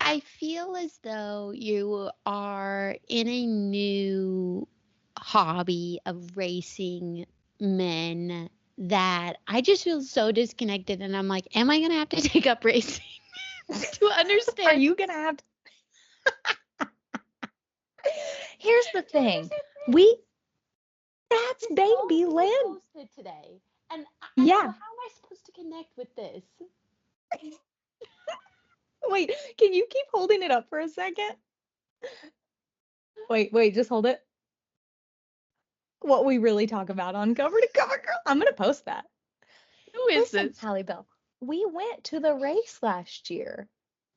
I feel as though you are in a new hobby of racing men that I just feel so disconnected. And I'm like, am I going to have to take up racing to Are understand? you gonna have Here's the thing. We That's This baby post was Lynn. posted today. And so how Yeah. am I supposed to connect with this? Wait, can you keep holding it up for a second? Wait, just hold it. What we really talk about on Cover to Cover Girl. I'm gonna post that. Who is Listen, this? Hallie Bell, we went to the race last year,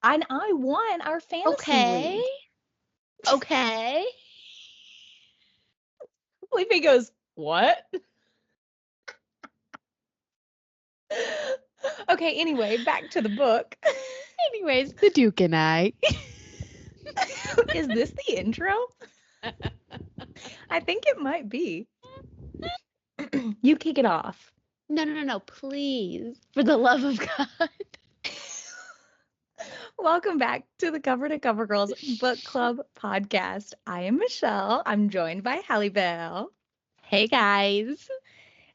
and I won our fantasy Okay. league. Okay. Leafy goes, what? Okay, anyway, back to the book. Anyways, the Duke and I. Is this the intro? I think it might be. You kick it off. No, please. For the love of God. Welcome back to the Cover to Cover Girls Book Club podcast. I am Michelle. I'm joined by Hallie Bell. Hey guys.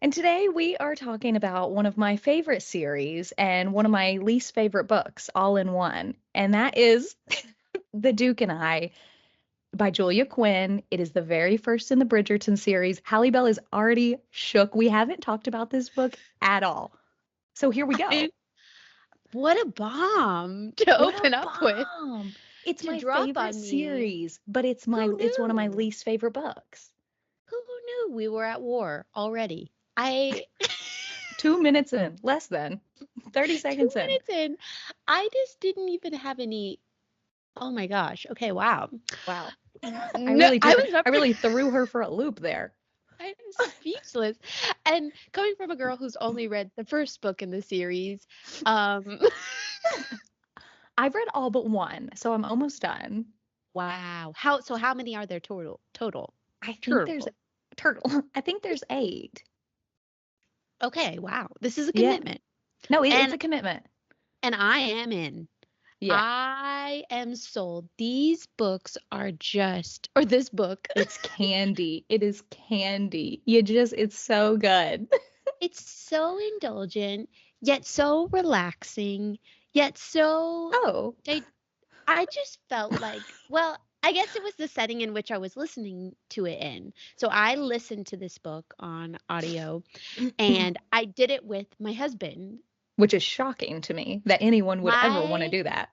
And today we are talking about one of my favorite series and one of my least favorite books all in one. And that is The Duke and I by Julia Quinn. It is the very first in the Bridgerton series. Hallie Bell is already shook. We haven't talked about this book at all. So here we go. What a bomb to What a open up with. bomb. It's To my drop favorite on me. series, but it's Who one of my knew? least favorite books. Who knew we were at war already? I 2 minutes in, less than 30 2 seconds in. minutes in, I just didn't even have any. Oh my gosh. Okay, wow. Wow. No, I was up I really threw her for a loop there. I'm speechless. And coming from a girl who's only read the first book in the series, um I've read all but one, so I'm almost done. wow. How many are there total? I think there's Turtle. turtle. I think there's 8. Okay, wow. This is a Yeah. commitment. No, it's And a commitment. I am in. Yeah. I am sold. These books are just, or this book, It's candy. It is candy. It's so good. it's so indulgent, yet so relaxing, yet so Oh. I just felt like, well, I guess it was the setting in which I was listening to it in. So I listened to this book on audio and I did it with my husband. Which is shocking to me that anyone would ever want to My do that.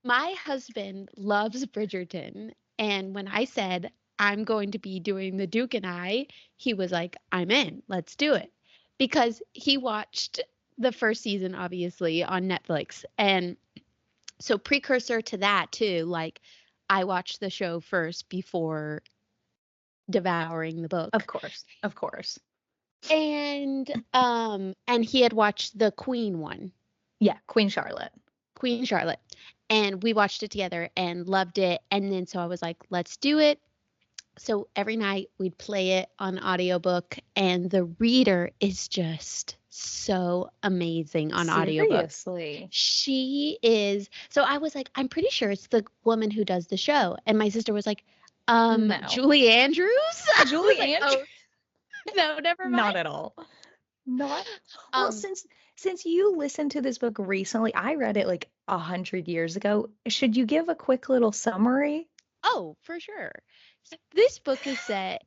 my husband loves Bridgerton, and when I said I'm going to be doing The Duke and I, he was like, "I'm in. Let's do it." Because he watched the first season obviously on Netflix. And so precursor to that too, like I watched the show first before devouring the book. Of course. Of course. And he had watched the Queen one, Yeah, Queen Charlotte. Queen Charlotte. And we watched it together and loved it. And then so I was like, let's do it. So every night we'd play it on audiobook and the reader is just so amazing on audiobook. Seriously. She is. So I was like, I'm pretty sure it's the woman who does the show. And my sister was like, No. Julie Andrews? I was Julie like, Andrews? oh, no, never mind. Not at all. Not. Well, since you listened to this book recently, I read it like 100 years ago. Should you give a quick little summary? Oh, for sure. So this book is set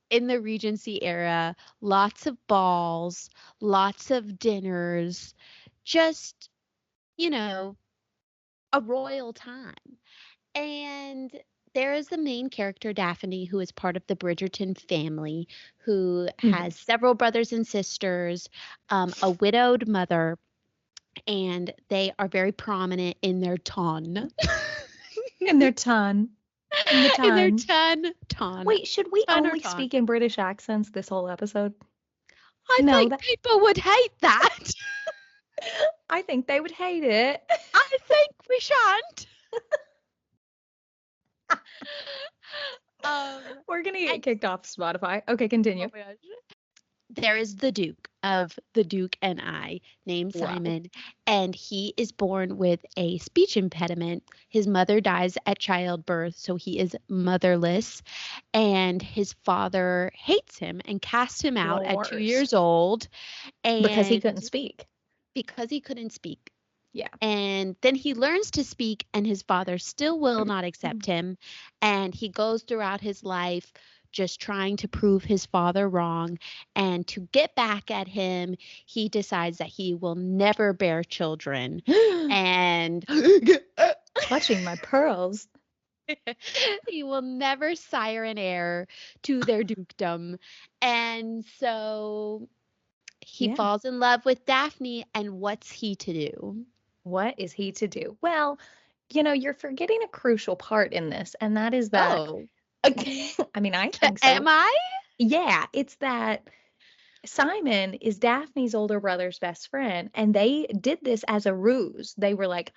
in the Regency era, lots of balls, lots of dinners, just, you know, a royal time. And there is the main character, Daphne, who is part of the Bridgerton family, who Mhm. has several brothers and sisters, a widowed mother, and they are very prominent in their ton. In their ton. In the In their ton. ton. Wait, should we Ton or only ton. speak in British accents this whole episode? I No, think people would hate that. I think they would hate it. I think we shan't. We're gonna get And kicked off Spotify. Okay, continue. oh my gosh. there is the Duke of the Duke and I, named Wow. Simon, and he is born with a speech impediment. His mother dies at childbirth, so he is motherless, and his father hates him and casts him The out at 2 years worst. old, Because he and couldn't speak. because he couldn't speak. Yeah. And then he learns to speak, and his father still will not accept him. And he goes throughout his life just trying to prove his father wrong. And to get back at him, he decides that he will never bear children. And Clutching my pearls. he will never sire an heir to their dukedom. And so he Yeah. falls in love with Daphne. And what's he to do? What is he to do? Well, you're forgetting a crucial part in this, and that is that Oh, I mean, I think am so. I? Yeah, it's that Simon is Daphne's older brother's best friend, and they did this as a ruse. They were like,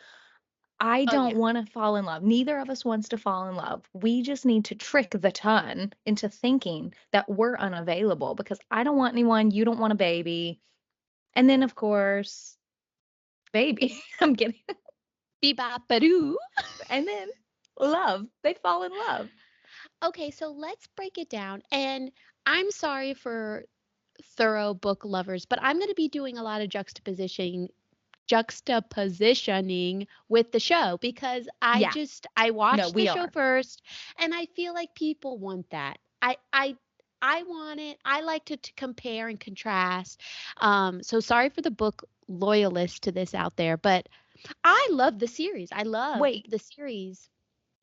I Oh, don't yeah. want to fall in love. Neither of us wants to fall in love. We just need to trick the ton into thinking that we're unavailable because I don't want anyone. You don't want a baby. And then, of course, baby. I'm kidding. Bebop-a-doo. And then love. They fall in love. Okay, so let's break it down. And I'm sorry for thorough book lovers, but I'm going to be doing a lot of juxtapositioning with the show because Yeah. I No, watched the we show are. first and I feel like people want that. I want it. I like to compare and contrast. So sorry for the book loyalists to this out there, but I love the series. I loved Wait, the series.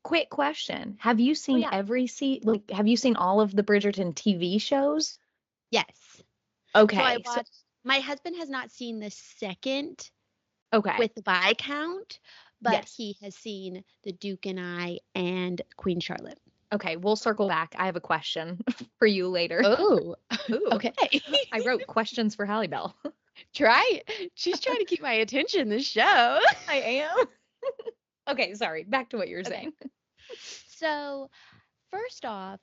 quick question. Have you Oh seen yeah. have you seen all of the Bridgerton TV shows? Yes. So I Okay. So, watched my husband has not seen the second okay. with the Viscount, but Yes. he has seen The Duke and I and Queen Charlotte. Okay, we'll circle back. I have a question for you later. Oh, Ooh, okay. I wrote questions for Halle Bell. Try. She's trying to keep my attention this show. I am. Okay, sorry. Back to what you were Okay. saying. So, first off,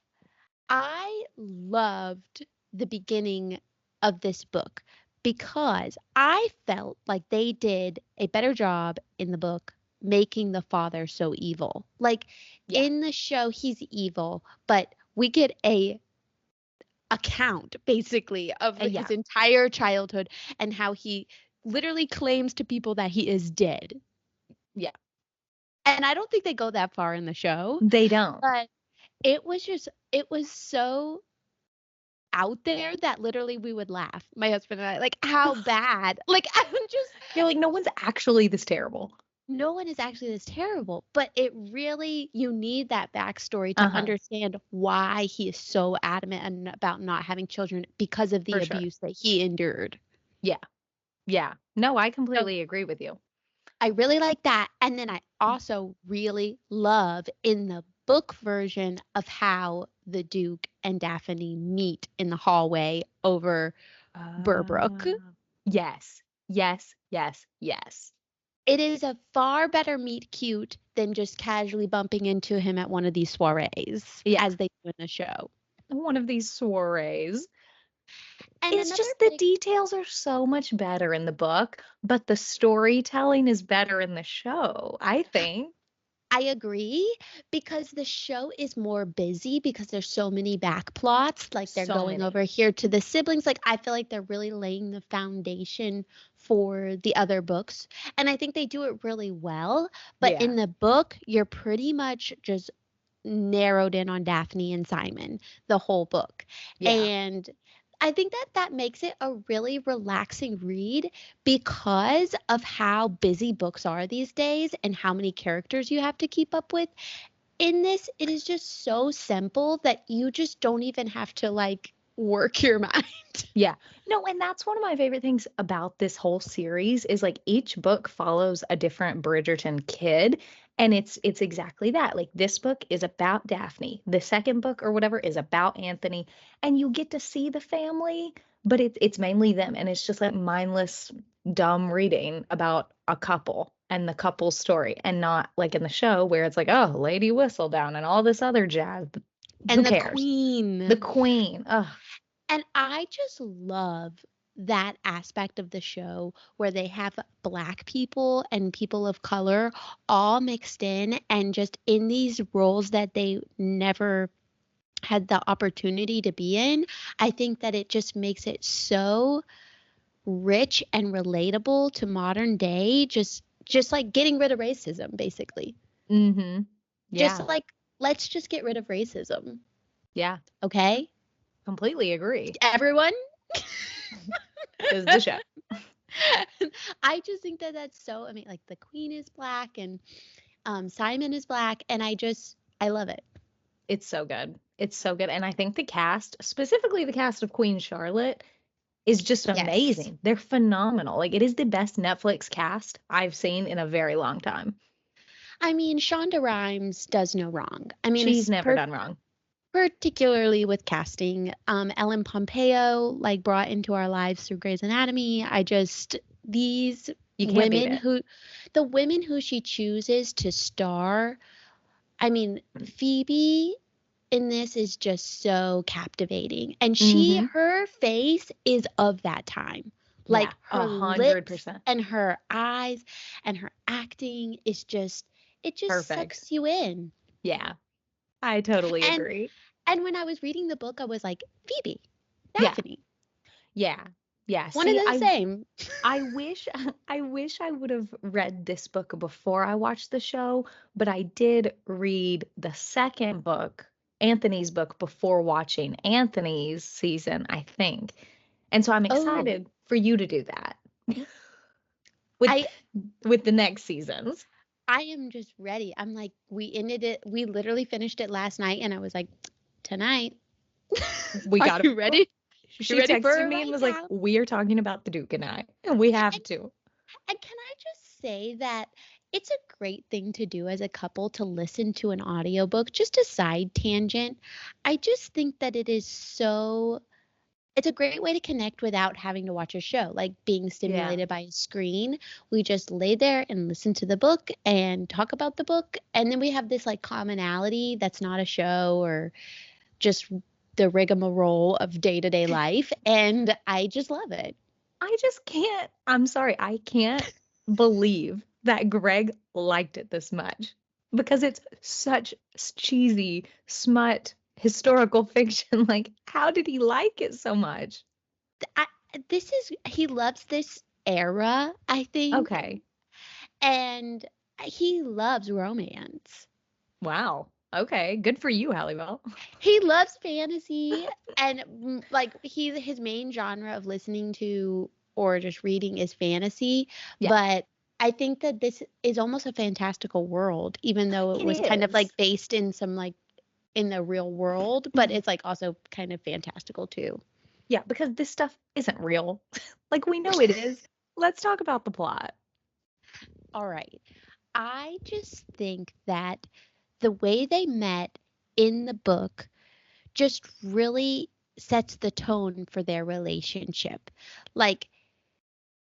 I loved the beginning of this book because I felt like they did a better job in the book making the father so evil. Like Yeah. in the show, he's evil, but we get a account basically of Yeah. his entire childhood and how he literally claims to people that he is dead. Yeah. And I don't think they go that far in the show, They don't. but it was so out there that literally we would laugh, my husband and I, like how bad. Like I'm just You're like, no one's actually this terrible. no one is actually this terrible, but it really you need that backstory to Uh-huh. understand why he is so adamant about not having children because of the For sure. abuse that he endured. Yeah. Yeah. No, I So completely agree with you. I really like that. And then I also really love in the book version of how the Duke and Daphne meet in the hallway over Burbrook. Uh, yes. Yes. Yes. Yes. It is a far better meet cute than just casually bumping into him at one of these soirees Yeah. as they do in the show. One of these soirees. And It's another just the big details are so much better in the book, but the storytelling is better in the show, I think. I agree because the show is more busy because there's so many back plots. Like they're So going many. over here to the siblings. Like I feel like they're really laying the foundation for the other books. And I think they do it really well. But Yeah. in the book, you're pretty much just narrowed in on Daphne and Simon the whole book. Yeah. And I think that that makes it a really relaxing read because of how busy books are these days and how many characters you have to keep up with. In this, it is just so simple that you just don't even have to like work your mind. Yeah. No, and that's one of my favorite things about this whole series is like each book follows a different Bridgerton kid and it's exactly that. Like this book is about Daphne. The second book or whatever is about Anthony and you get to see the family, but it's mainly them and it's just like mindless dumb reading about a couple and the couple's story and not like in the show where it's like, oh, Lady Whistledown and all this other jazz. Who And the cares? The queen. queen. Ugh. And I just love that aspect of the show where they have black people and people of color all mixed in and just in these roles that they never had the opportunity to be in. I think that it just makes it so rich and relatable to modern day, just like getting rid of racism basically. Mhm. Just Yeah. like let's just get rid of racism, Yeah. okay? Completely agree. Everyone. Is the show. I just think that that's so, I mean, like the queen is black and Simon is black, and I love it. It's so good. It's so good. And I think the cast, specifically the cast of Queen Charlotte, is just Yes. amazing. They're phenomenal. Like it is the best Netflix cast I've seen in a very long time. I mean, Shonda Rhimes does no wrong. I mean, She's never done wrong. particularly with casting. Ellen Pompeo, like brought into our lives through Grey's Anatomy. These You can't beat women it. who, the women who she chooses to star, I mean, Phoebe in this is just so captivating. And Mm-hmm. her face is of that time. Yeah, Like a her hundred lips percent. and her eyes and her acting is just, it just Perfect. sucks you in. Yeah, I totally And agree. when I was reading the book, I was like, Phoebe, Yeah, Daphne, yeah, yeah. one of See, the same. I wish I wish I would have read this book before I watched the show, but I did read the second book, Anthony's book, before watching Anthony's season, I think. And so I'm Oh, excited for you to do that with I with the next seasons. I am just ready. I'm like, we literally finished it last night and I was like, tonight. We Are got you to. ready? You She ready for texted a me and was like, nightcap? "We are talking about the Duke and I, and we have And to." and can I just say that it's a great thing to do as a couple to listen to an audiobook, just a side tangent. I just think that it's a great way to connect without having to watch a show, like being Yeah. stimulated by a screen. We just lay there and listen to the book and talk about the book. And then we have this like commonality that's not a show or just the rigmarole of day to day life. And I just love it. I just can't. I'm sorry. I can't believe that Greg liked it this much because it's such cheesy, smut, historical fiction. Like, how did he like it so much? I, he loves this era, I think, Okay. and he loves romance. Wow. Okay. Good for you, Halliwell. He loves fantasy and like his main genre of listening to or just reading is fantasy, Yeah, but I think that this is almost a fantastical world, even though it it was kind of is. like based in some like in the real world, but it's like also kind of fantastical too. Yeah, because this stuff isn't real. Like, we know it is. Let's talk about the plot. All right. I just think that the way they met in the book just really sets the tone for their relationship. Like,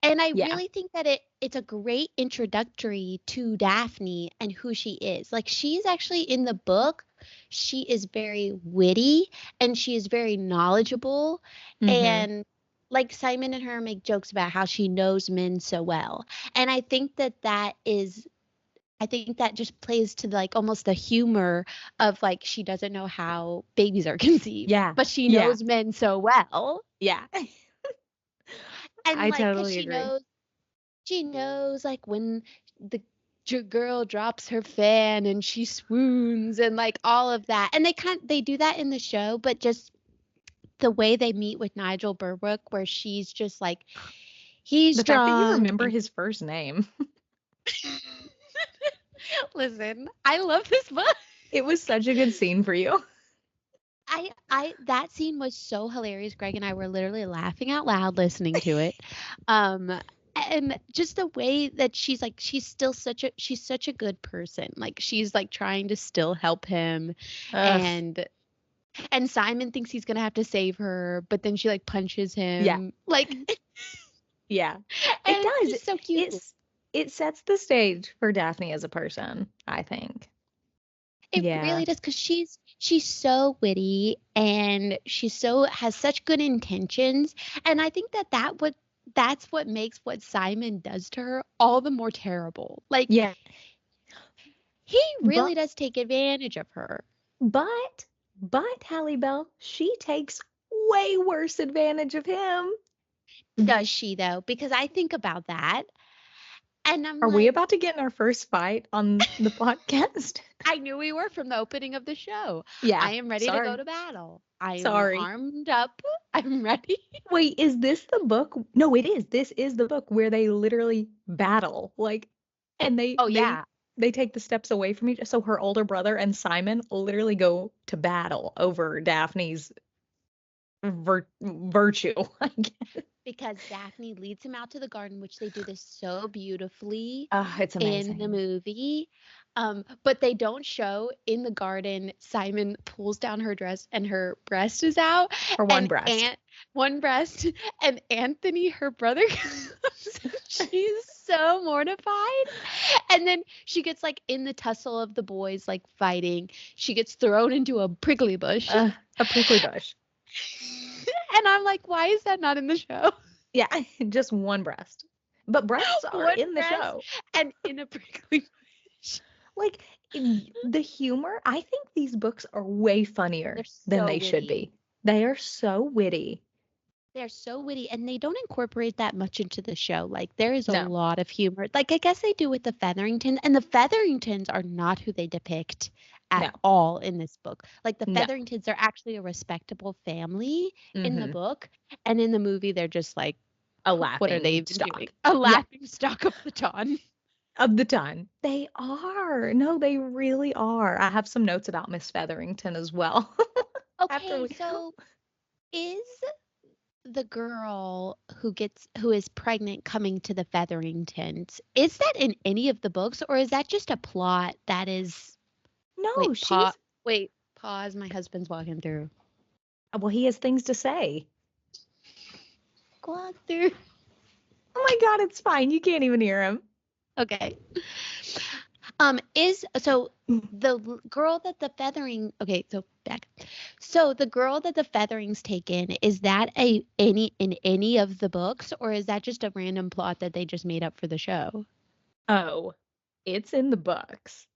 and I Yeah. really think that it's a great introductory to Daphne and who she is. Like she's actually in the book, she is very witty and she is very knowledgeable Mm-hmm. and like Simon and her make jokes about how she knows men so well. And I think that just plays to like almost the humor of like she doesn't know how babies are conceived, Yeah. but she Yeah. knows men so well. Yeah. And I like cuz totally agree. she knows like when the girl drops her fan and she swoons and like all of that. And they do that in the show, but just the way they meet with Nigel Berwick where she's just like he's The fact that you drunk remember and his first name, listen, I love this book. it was such a good scene for you. I that scene was so hilarious. Greg and I were literally laughing out loud listening to it. Um and just the way that she's such a good person. Like she's like trying to still help him Ugh. and Simon thinks he's going to have to save her, but then she like punches Yeah. him. Like Yeah. and It it's does. just so cute. It sets the stage for Daphne as a person, I think. It Yeah. really does cuz she's so witty and she so has such good intentions, and I think that's what makes what Simon does to her all the more terrible. Like Yeah, he but really does take advantage of her. but Halle Bell, she takes way worse advantage of him. Does she though? Because I think about that and I'm Are we like, about to get in our first fight on the podcast? I knew we were from the opening of the show. Yeah, I am ready to go sorry. to battle. I am Sorry. armed up. I'm ready. Wait, is this the book? No, it is. This is the book where they literally battle. Like, and they Oh they yeah, they take the steps away from each. So her older brother and Simon literally go to battle over Daphne's virtue. I guess. because Daphne leads him out to the garden, which they do this so beautifully It's in the amazing. movie. But they don't show in the garden Simon pulls down her dress and her breast is out, Her one and breast. one breast, and Anthony, her brother, comes. She's so mortified. And then she gets like in the tussle of the boys like fighting. She gets thrown into a prickly bush. A prickly bush. And I'm like, why is that not in the show? Yeah, just one breast. But breasts are One in the breast show. and in a prickly bush. Like the humor, I think these books are way They're funnier than so they should witty. be. They are so witty. They're so witty and they don't incorporate that much into the show. Like there is a No, lot of humor. Like I guess they do with the Featheringtons, and the Featheringtons are not who they depict at no, all in this book. Like the no. Featheringtons are actually a respectable family in the Hmm. book, and in the movie they're just like, A what are they laughing even doing? stock. A Yeah, laughing stock of the ton. of the ton. They are. No, they really are. I have some notes about Miss Featherington as well. After Okay, we, so is the girl who is pregnant coming to the Featheringtons, is that in any of the books or is that just a plot that is no, wait, she's, pause, my husband's walking through. well, he has things to say. Walk through. Oh my God, it's fine. You can't even hear him. Okay. Is so girl that the feathering okay, so back. So the girl that the featherings take in, is that a any in any of the books or is that just a random plot that they just made up for the show? Oh, it's in the books.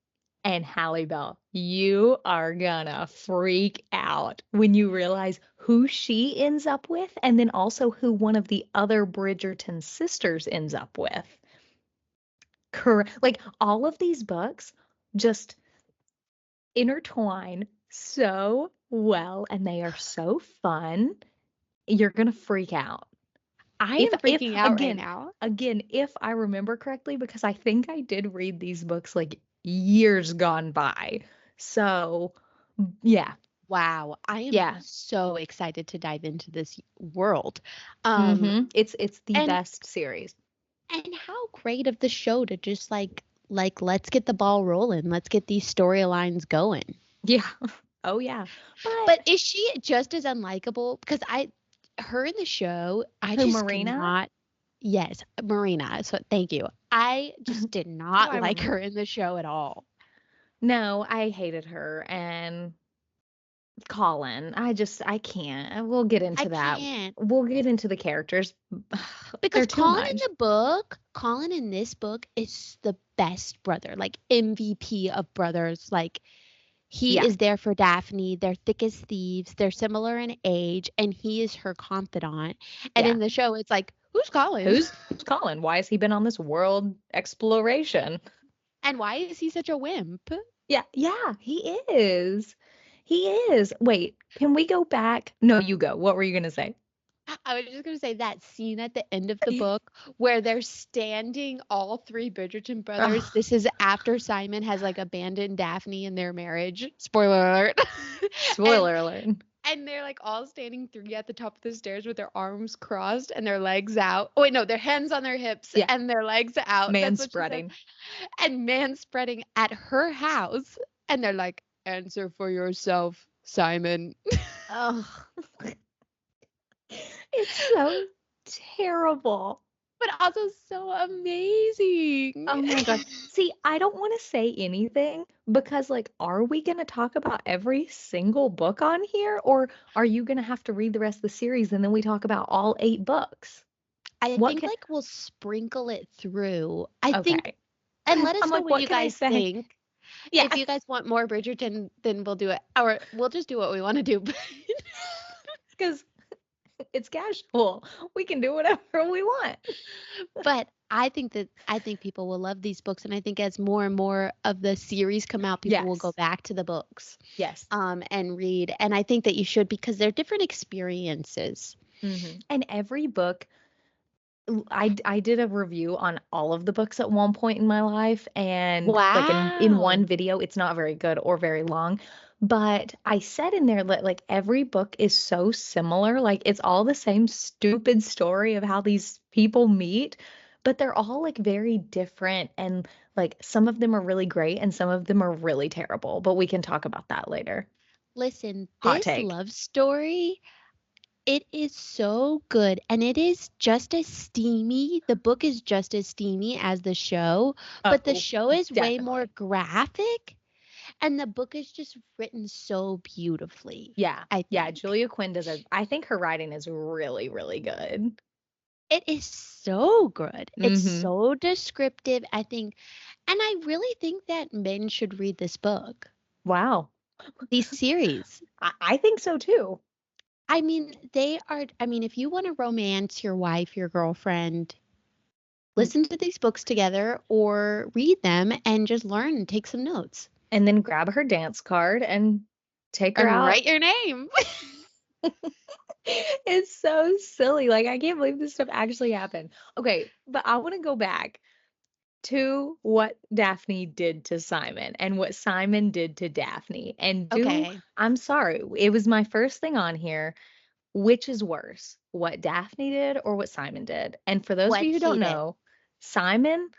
And Halle Bell, you are gonna freak out when you realize who she ends up with, and then also who one of the other Bridgerton sisters ends up with. Correct. Like all of these books just intertwine so well, and they are so fun. You're gonna freak out. I If am if freaking out right now. again, if I remember correctly, because I think I did read these books like years gone by. So, yeah, Wow, I am yeah. so excited to dive into this world. Um, It's the and best series. how great of the show to just like let's get the ball rolling. Let's get these storylines going. Yeah. Oh yeah. But But is she just as unlikable? Because her in the show, I who, just Marina? cannot. Yes, Marina. So thank you. I just did Oh, not I like remember. her in the show at all. No, I hated her and Colin. I can't. We'll get I into that. can't. We'll get into the characters. Because They're too much. Colin in this book is the best brother, like MVP of brothers. Like he Yeah. is there for Daphne. They're thick as thieves. They're similar in age, and he is her confidant. And Yeah. in the show, it's like, who's Colin? Who's Colin? Why has he been on this world exploration? And why is he such a wimp? Yeah, yeah, he is. He is. Wait, can we go back? No, you go. What were you gonna say? I was just gonna say that scene at the end of the book where they're standing, all three Bridgerton brothers. Oh, This is after Simon has like abandoned Daphne in their marriage. Spoiler alert. and spoiler alert. and they're like all standing three at the top of the stairs with their arms crossed and their legs out. Oh wait, no, their hands on their hips Yeah, and their legs out. man That's what she said. spreading. And man spreading at her house. And they're like, answer for yourself, Simon. Oh, it's so terrible. but also so amazing. Oh my gosh. See, I don't want to say anything because, like, are we going to talk about every single book on here? Or are you going to have to read the rest of the series and then we talk about all 8 books? I What think can, like we'll sprinkle it through. I think okay. and let I'm us know like, what what you can I guys say? think. Yeah, If you guys want more Bridgerton, then we'll do it. Or we'll just do what we want to do. because it's casual. We can do whatever we want. But I think people will love these books, and I think as more and more of the series come out, people will go Yes. back to the books, Yes. and read. And I think that you should because they're different experiences. And every book, I did a review on all of the books at one point in my life, and like in one Wow. video, it's not very good or very long, but I said in there that like every book is so similar, like it's all the same stupid story of how these people meet, but they're all like very different, and like some of them are really great and some of them are really terrible, but we can talk about that later. Listen, Hot this take. love story, it is so good and it is just as steamy. The book is just as steamy as the show, but the Oh, show is way more definitely. graphic and the book is just written so beautifully, Yeah. I Yeah, think. Julia Quinn does a I think her writing is really, really good. It is so good. It's Mhm. so descriptive, I think, and I really think that men should read this book, Wow. these series. I think so too. I mean, I mean, if you want to romance your wife, your girlfriend, Mm, listen to these books together or read them and just learn and take some notes and then grab her dance card and take her and out. write your name. It's so silly. Like, I can't believe this stuff actually happened. Okay, but I want to go back to what Daphne did to Simon and what Simon did to Daphne. And Okay. I'm sorry, it was my first thing on here. Which is worse, what Daphne did or what Simon did? And for those of What you who she don't did. know, Simon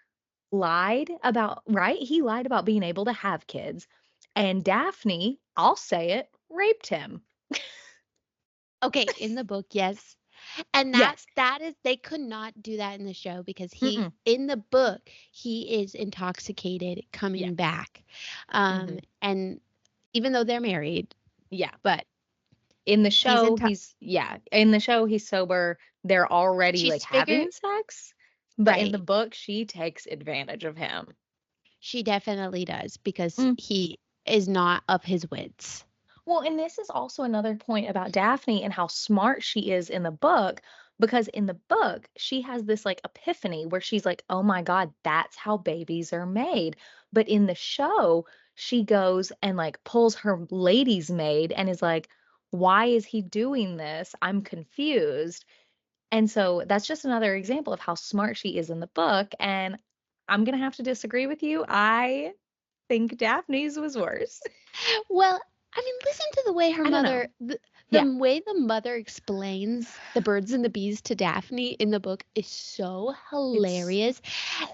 lied about, right? He lied about being able to have kids. And Daphne, I'll say it, raped him. Okay, in the book, yes. And Yes. that is they could not do that in the show because he Mm-mm. in the book he is intoxicated Yeah. coming back. Hmm. And even though they're married, Yeah. but In the he's show, in he's sober. They're already like she's figured having sex. But in the right. book, she takes advantage of him. She definitely does because Mm. he is not of his wits. Well, and this is also another point about Daphne and how smart she is in the book, because in the book, she has this like epiphany where she's like, oh my God, that's how babies are made. But in the show, she goes and like pulls her lady's maid and is like, why is he doing this? I'm confused. And so that's just another example of how smart she is in the book. And I'm going to have to disagree with you. I think Daphne's was worse. Well, I mean, listen to the way her I don't know. mother, the Yeah, way the mother explains the birds and the bees to Daphne in the book is so it's hilarious.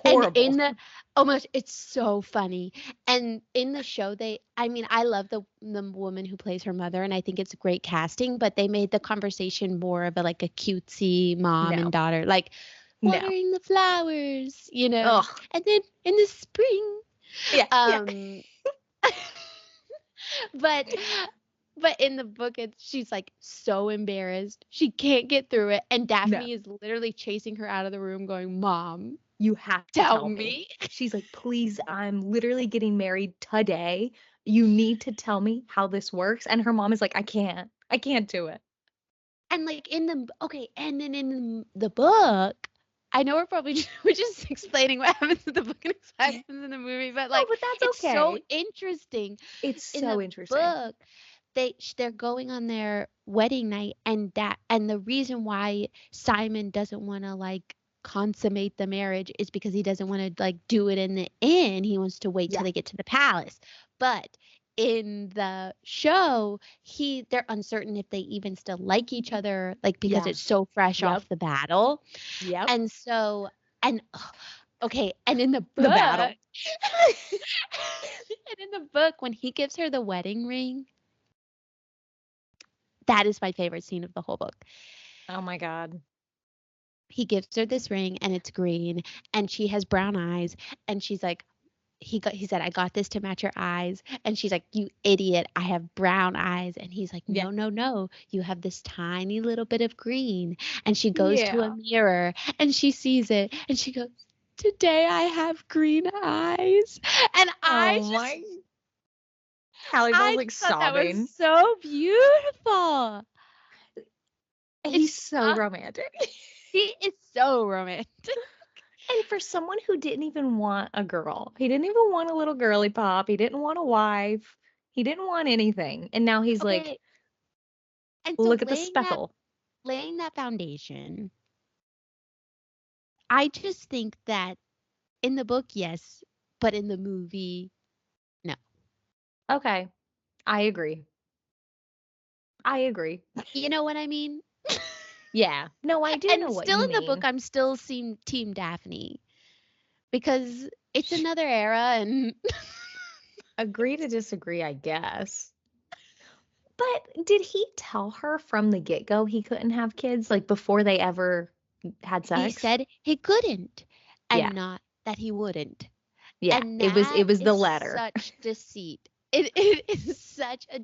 And horrible. in the, oh my gosh, it's so funny. And in the show, I mean, I love the woman who plays her mother, and I think it's great casting, but they made the conversation more of a like a cutesy mom and No, daughter, like no. watering the flowers, you know, Ugh. and then in the spring. Yeah, yeah. Um, but in the book she's like so embarrassed. She can't get through it and No, Daphne is literally chasing her out of the room going, "Mom, you have to tell tell me. me." She's like, please, I'm literally getting married today. You need to tell me how this works. And her mom is like, I can't. I can't do it. And like in the okay, and then in the book, I know we're probably we're just explaining what happens in the book and what happens in the movie, but No, like but that's it's so okay. interesting. It's In so the interesting. book, they're going on their wedding night and the reason why Simon doesn't want to like consummate the marriage is because he doesn't want to like do it in the inn. He wants to wait till Yeah. they get to the palace. But in the show, they're uncertain if they even still like each other, like because Yeah. it's so fresh Yep. off the battle. Yep. And so and okay, and in the The book battle. and in the book when he gives her the wedding ring, that is my favorite scene of the whole book. Oh my God. he gives her this ring and it's green and she has brown eyes and she's like he said I got this to match your eyes and she's like you idiot I have brown eyes and he's like Yeah. no no no you have this tiny little bit of green and she goes to a Yeah. mirror and she sees it and she goes today I have green eyes and Oh my. Halle Bell's I like just thought that was sobbing. so beautiful. He's It's so romantic. he is so romantic. And for someone who didn't even want a girl, he didn't even want a little girly pop. He didn't want a wife. He didn't want anything. And now he's like, Okay, and so look at the speckle. laying that foundation, I just think that in the book, yes, but in the movie, no. Okay. I agree. I agree. You know what I mean? Yeah. No, I do know And what still you in the book, mean. I'm still seeing Team Daphne because it's another era and Agree to disagree, I guess. But did he tell her from the get-go he couldn't have kids, like before they ever had he sex? said he couldn't Yeah. and not that he wouldn't. Yeah. And It that was the is letter. such deceit. It is such a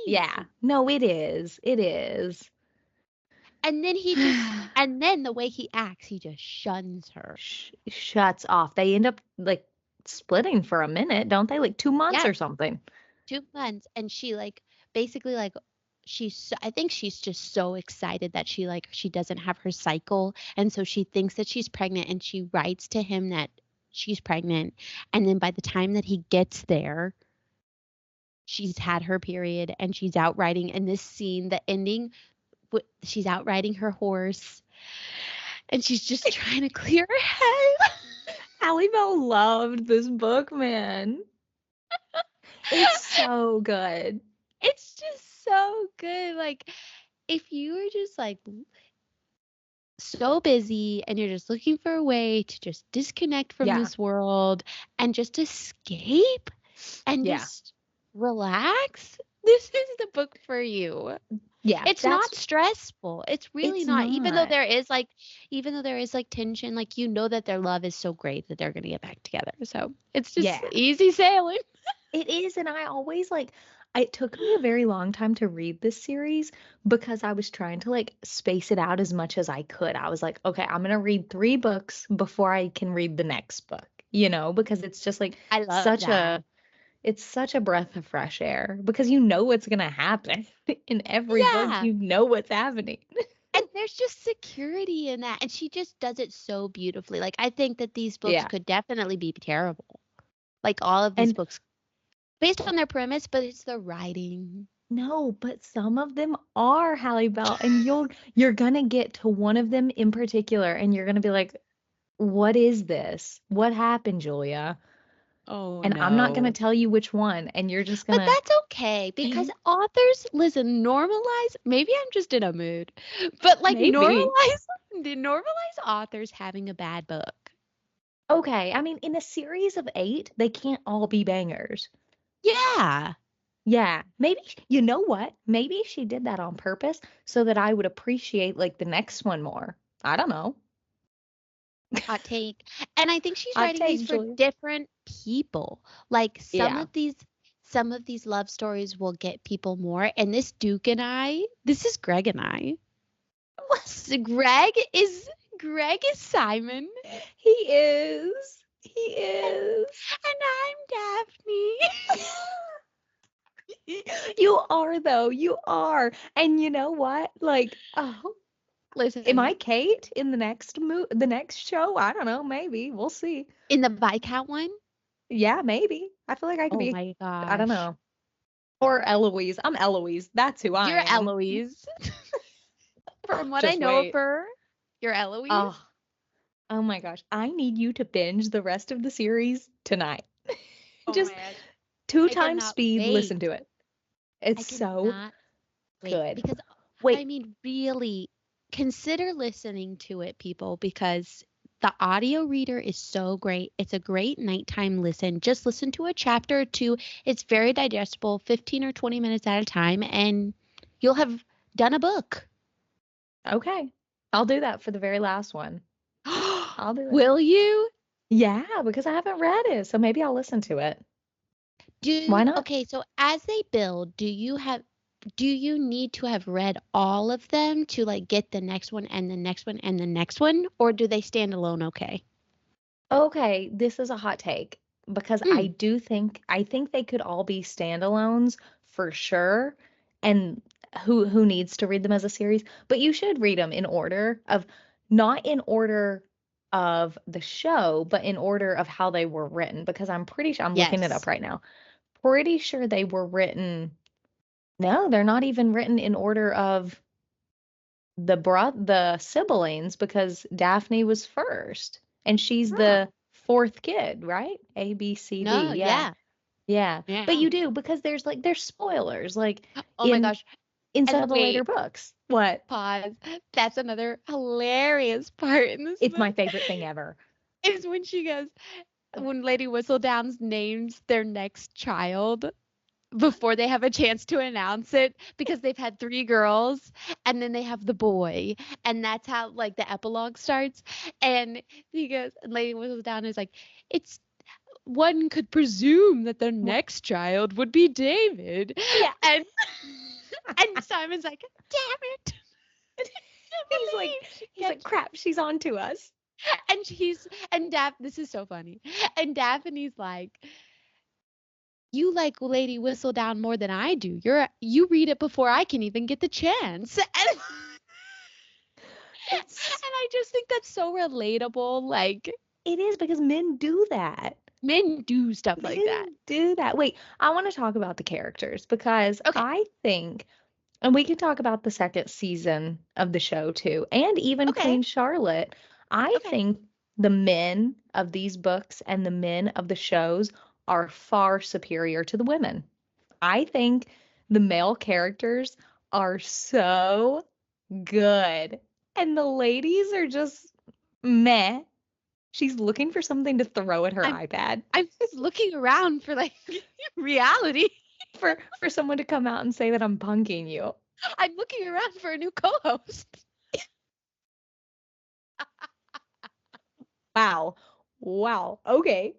Yeah. deceit. No, it is. It is. And then he just and then the way he acts, he just shuns her. Shuts off. They end up like splitting for a minute, don't they? Like 2 months Yeah, or something. 2 months, and she like basically like I think she's just so excited that she doesn't have her cycle, and so she thinks that she's pregnant, and she writes to him that she's pregnant, and then by the time that he gets there, she's had her period, and she's out riding. In this scene, the ending, she's out riding her horse, and she's just trying to clear her head. Halle Bell loved this book, man. It's so good. It's just so good. Like, if you were just like so busy and you're just looking for a way to just disconnect from Yeah. this world and just escape and Yeah. just relax, this is the book for you. Yeah. It's not stressful. It's really It's not. not. Even though there is like tension, like you know that their love is so great that they're going to get back together. So, it's just Yeah. easy sailing. It is, and I always like it took me a very long time to read this series because I was trying to like space it out as much as I could. I was like, okay, I'm gonna read 3 books before I can read the next book, because it's just like I love such that. a it's such a breath of fresh air because you know what's gonna happen in every book, Yeah. you know what's happening. And there's just security in that. And she just does it so beautifully. Like, I think that these books Yeah. could definitely be terrible. Like, all of these And books, based on their premise, but it's the writing. no, but some of them are Halle Bell, and you're gonna get to one of them in particular, and you're gonna be like, what is this? What happened, Julia? Oh, And I'm not going to no. tell you which one, and you're just going But to that's okay because authors, listen, normalize. Maybe I'm just in a mood, but like maybe. normalize authors having a bad book. Okay, I mean, in a series of 8, they can't all be bangers. Yeah. Yeah, maybe, you know what? Maybe she did that on purpose so that I would appreciate like the next one more. I don't know. Hot take. And I think she's Hot writing these take, for Julia. different people. Like Yeah. some of these love stories will get people more. And this Duke and I, this is Greg and I. So Greg is Simon He is. He is. and I'm Daphne. You are though. You are. And you know what? Like, oh, am I Listen, Kate in the next show? I don't know, maybe. We'll see. in the Viscount one, Yeah, maybe. I feel like I could oh be, my I don't gosh. know. Or Eloise. I'm Eloise. That's who I You're am. Eloise. From what I Just know of wait. her, you're Eloise. Oh, oh my gosh. I need you to binge the rest of the series tonight. Oh Just my gosh. two I times cannot speed, wait. listen to it. I It's so cannot wait good. because I Wait, mean, really consider listening to it, people, because the audio reader is so great. It's a great nighttime listen. Just listen to a chapter or two. It's very digestible, 15 or 20 minutes at a time, and you'll have done a book. okay. I'll do that for the very last one. I'll do it. Will you? Yeah, because I haven't read it, so maybe I'll listen to it. Why not? Okay, so as they build, do you need to have read all of them to like get the next one and the next one and the next one, or do they stand alone okay? Okay, this is a hot take because Mm, I think they could all be standalones for sure. And who needs to read them as a series? But you should read them in order of not in order of the show, but in order of how they were written because I'm pretty sure I'm looking it up yes. right now. Pretty sure they were written. No, they're not even written in order of the siblings because Daphne was first and she's Huh. the fourth kid, right? A B C D. No, Yeah. yeah. Yeah. But Yeah. you do because there's spoilers like Oh my in gosh. in some And of the later wait, books. What? pause. That's another hilarious part in this It's book my favorite thing ever. is when Lady Whistledown's names their next child before they have a chance to announce it because they've had three girls and then they have the boy and that's how like the epilogue starts and he goes and Lady Whistledown is like it's one could presume that their Wha- next child would be David Yeah. and and Simon's like damn it I He's can't like believe she he's like gets crap, she's on to us. and she's and this is so funny and Daphne's like you like Lady Whistledown more than I do. You read it before I can even get the chance. And It's I just think that's so relatable. Like it is because men do that. men do stuff like that. Men do that. Wait, I want to talk about the characters because Okay. I think and we can talk about the second season of the show too, and even Okay. Queen Charlotte. I Okay. think the men of these books and the men of the shows are far superior to the women. I think the male characters are so good, and the ladies are just meh. She's looking for something to throw at her I'm iPad I'm looking around for like reality. for someone to come out and say that I'm punking you. I'm looking around for a new co-host. Wow. Wow. Okay.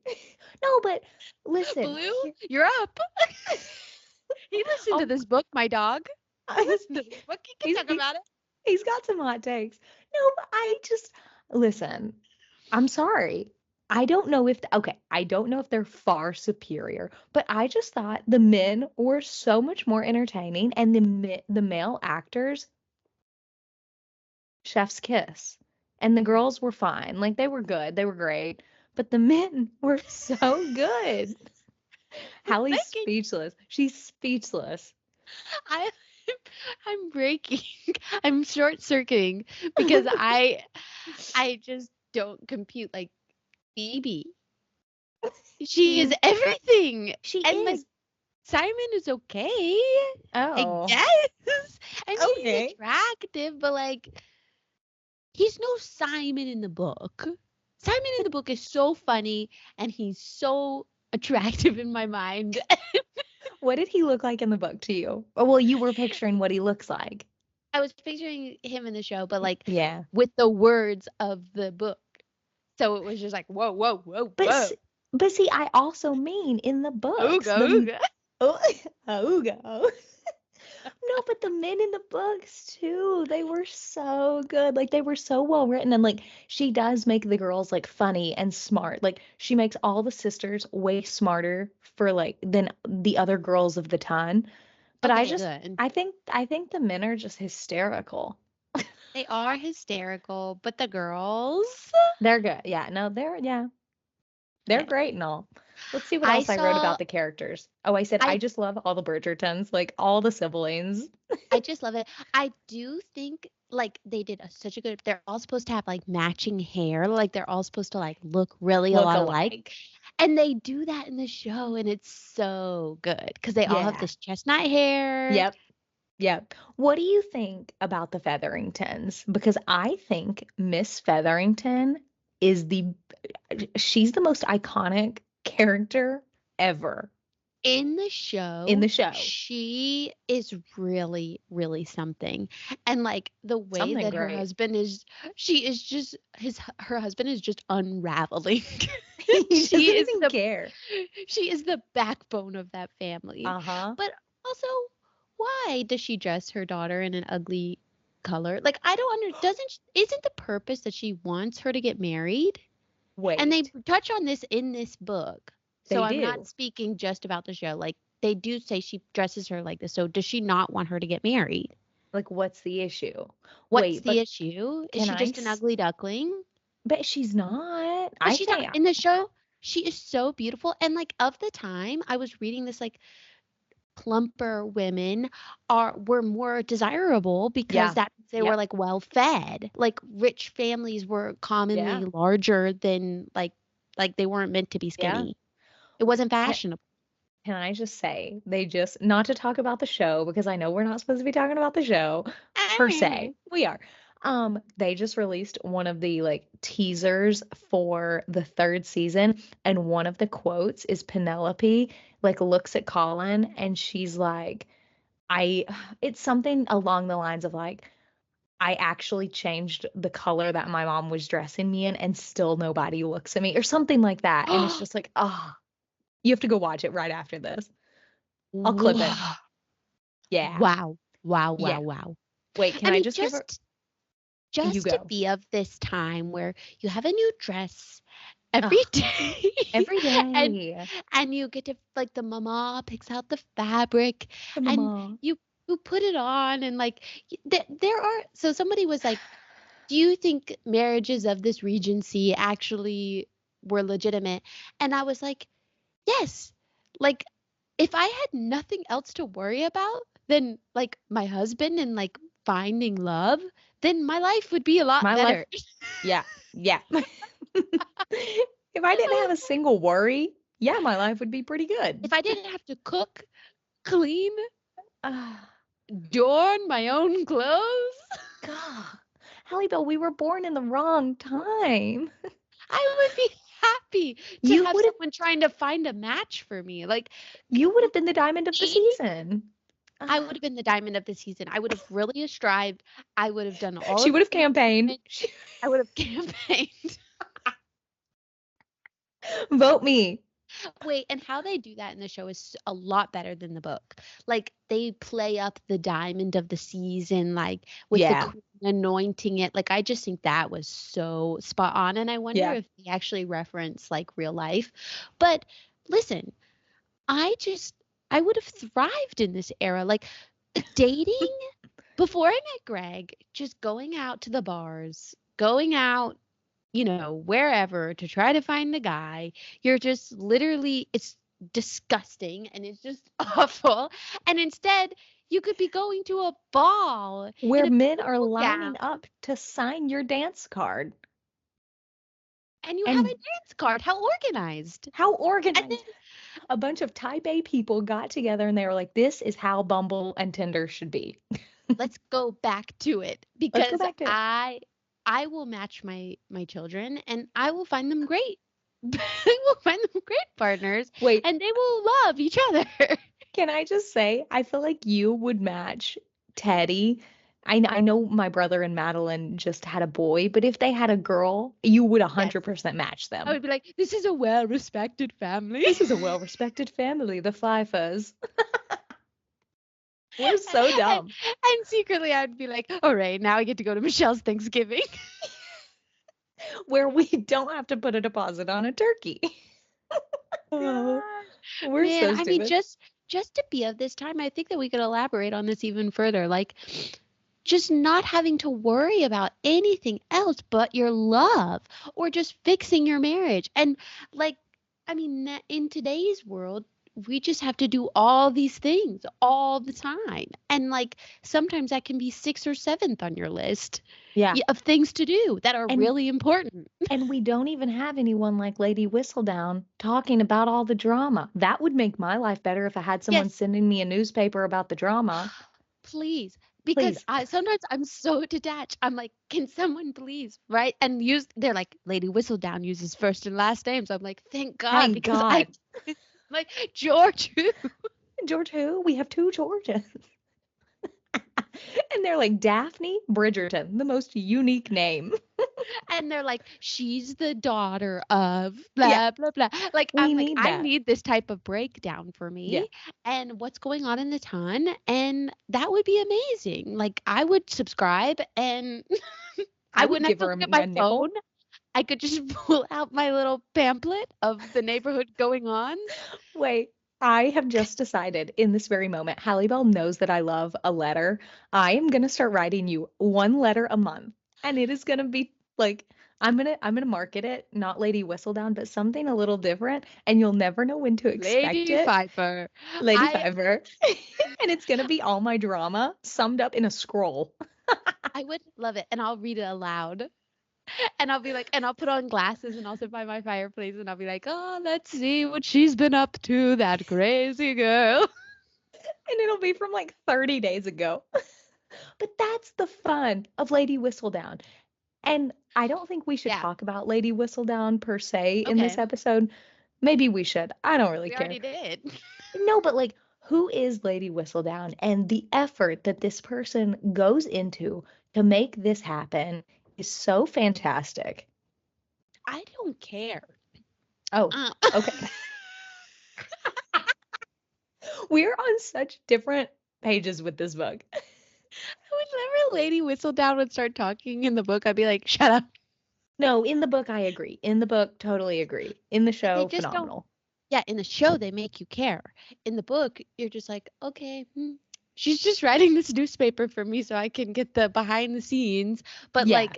No, but listen, Blue, you're up. He listened to um, this book, my dog. He listened to this book. He can he's talk about it. he's got some hot takes. No, but I just listen. I'm sorry. I don't know if they're far superior, but I just thought the men were so much more entertaining and the male actors chef's kiss. And the girls were fine. Like they were good. They were great. But the men were so good. I'm Hallie's thinking speechless. She's speechless. I I'm breaking. I'm short circuiting because I just don't compute like Phoebe. She is Mm, everything. she And like is. Simon is okay. I Oh, guess. I mean he's okay. attractive, but like he's no Simon in the book. Simon in the book is so funny and he's so attractive in my mind. What did he look like in the book to you? Oh, well, you were picturing what he looks like. I was picturing him in the show, but like Yeah. with the words of the book. So it was just like, whoa, whoa, whoa, But whoa. s- but see, I also mean in the books, Ooga, the ooga. oh, Auga. No, but the men in the books too, they were so good. Like they were so well written and like she does make the girls like funny and smart. Like she makes all the sisters way smarter for like than the other girls of the ton. But Okay, good. I think the men are just hysterical. They are hysterical, but the girls. They're good. Yeah, no, they're Okay. great and all. Let's see what I else I wrote saw about the characters. Oh, I said I I just love all the Bridgertons, like all the siblings. I just love it. I do think like they did such a good they're all supposed to have like matching hair, like they're all supposed to like look really a Look lot alike. alike. And they do that in the show and it's so good because they all have Yeah. this chestnut hair. Yep. Yep. What do you think about the Featheringtons? Because I think Miss Featherington is she's the most iconic character ever. In the in show, the show. she is really, really something. And like the way Something that her great. husband is, she is just her husband is just unraveling. He she doesn't is even the care. she is the backbone of that family. Uh-huh. But also, why does she dress her daughter in an ugly color? Like I don't doesn't isn't the purpose that she wants her to get married? And they Wait. touch on this in this book. So They I'm not do. speaking just about the show. Like they do say she dresses her like this. So does she not want her to get married? Like, what's the issue? What's Wait, the but issue? Is can she I? just an ugly duckling? Bet she's not. But I she's not think, in the show. She is so beautiful. And like of the time, I was reading this like plumper women are were more desirable because yeah. that they were Yep. like well fed. Like rich families were Yeah. commonly larger than like they weren't meant to be Yeah. skinny. It wasn't Can, fashionable. can I just say, they just, not to talk about the show, because I know we're not supposed to be talking about the show per se. We are. They just released one of the like teasers for the third season, and one of the quotes is Penelope like looks at Colin and she's like, I, it's something along the lines of like, I actually changed the color that my mom was dressing me in and still nobody looks at me or something like that. And it's just like, ah, you have to go watch it right after this. I'll clip it. Wow. Yeah. Wow. Wow. Yeah. Wow. Wow. Wait, can I I mean, just give her you just to go. be of this time where you have a new dress every Ugh, day every and day. you get to like the mama picks out the fabric The and mama. you put it on and like there are so somebody was like, do you think marriages of this regency actually were legitimate? And I was like, yes. Like if I had nothing else to worry about than like my husband and like finding love, then my life would be a lot My life. better. Yeah. Yeah. If I didn't have a single worry, yeah, my life would be pretty good. If I didn't have to cook, clean, Ah, darn my own clothes, God. Halle Bell, we were born in the wrong time. I would be happy to You have would have someone trying to find a match for me. Like you would have been the diamond of the me, season. I would Ah, have been the diamond of the season. I would have really strived. I would have done all she of would the have things for campaigned. women. I would have campaigned. Vote me. Wait, and how they do that in the show is a lot better than the book. Like they play up the diamond of the season, like with the Yeah. queen anointing it. Like I just think that was so spot on. And I wonder Yeah. if they actually reference like real life. But listen, I would have thrived in this era. Like dating before I met Greg, just going out to the bars, going out wherever to try to find the guy. You're just literally, it's disgusting and it's just awful. And instead, you could be going to a ball in Where a men are beautiful lining gown up to sign your dance card. and you have a And dance card. How organized. how And then organized. A bunch of type A people got together and they were like, this is how Bumble and Tinder should be. let's go back to it Let's go because back to it. I will match my children and I will find them great. I will find them great partners Wait, and they will love each other. can I just say, I feel like you would match Teddy. I know my brother and Madeline just had a boy, but if they had a girl, you would Yes. 100% match I them. would be like, this is a well respected family. This is a well-respected family, the Fifers. We're so and, dumb. and secretly, I'd be like, all right, now I get to go to Michelle's Thanksgiving. Where we don't have to put a deposit on a turkey. Oh, we're Man, so I mean, stupid. just to be of this time, I think that we could elaborate on this even further. Like, just not having to worry about anything else but your love or just fixing your marriage. And like, I mean, in today's world, we just have to do all these things all the time. And like, sometimes that can be sixth or seventh on your list Yeah. of things to do that are And really important. and we don't even have anyone like Lady Whistledown talking about all the drama. That would make my life better if I had someone Yes, sending me a newspaper about the drama. please. Because Please. I sometimes I'm so detached. I'm like, can someone please, right? And use they're like, Lady Whistledown uses first and last names. I'm like, thank God, Thank because I God. Like, George who? George who? We have two Georges. And they're like Daphne Bridgerton, the most unique name. And they're like, she's the daughter of Yeah, blah blah blah. Like, we I'm like, need I that. need this type of breakdown for Yeah, me and what's going on in the ton, and that would be amazing. Like, I would subscribe, and I I would wouldn't have give to her look at my a phone. nickel. I could just pull out my little pamphlet of the neighborhood going on. Wait, I have just decided in this very moment, Halle Bell knows that I love a letter. I am gonna start writing you one letter a month, and it is gonna be like I'm gonna market it, not Lady Whistledown, but something a little different, and you'll never know when to expect Lady it. Pfeiffer. Lady I Fiverr. And it's gonna be all my drama summed up in a scroll. I would love it, and I'll read it aloud. And I'll be like, and I'll put on glasses and I'll sit by my fireplace and I'll be like, oh, let's see what she's been up to, that crazy girl. And it'll be from like 30 days ago. But that's the fun of Lady Whistledown. And I don't think we should Yeah. talk about Lady Whistledown per se in this Okay. episode. Maybe we should. I don't really We care. already did. No, but like, who is Lady Whistledown? And the effort that this person goes into to make this happen is so fantastic. I don't care. Oh, Uh, okay. We're on such different pages with this book. Whenever Lady Whistledown would start talking in the book, I'd be like, shut up. No, in the book, I agree. In the book, totally agree. In the But they show, just don't. phenomenal. Yeah, in the show, they make you care. In the book, you're just like, okay, she's just writing this newspaper for me so I can get the behind the scenes. But Yeah. like,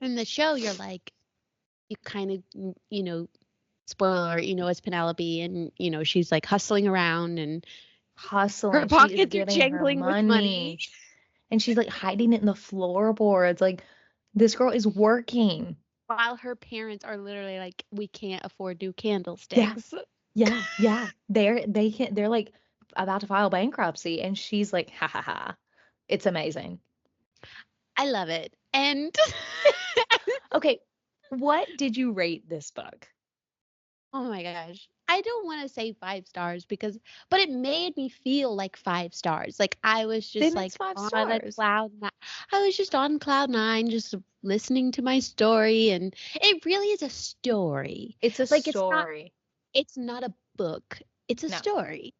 in the show, you're like, you kind of, spoiler, it's Penelope and, she's like hustling around and her Hustling. She is pockets are getting her jangling with money money and she's like hiding it in the floorboards. Like, this girl is working. while her parents are literally like, we can't afford new Yeah. candlesticks. Yeah. Yeah. They're like about to file bankruptcy and she's like, ha ha ha. It's amazing. I love it. And Okay. What did you rate this book? oh my gosh. I don't want to say 5 stars but it made me feel like 5 stars. Like I was just Then it's like five on a stars. I was just on cloud nine, just listening to my story. And it really is a story. It's a Like story. it's not a book. It's a No. story.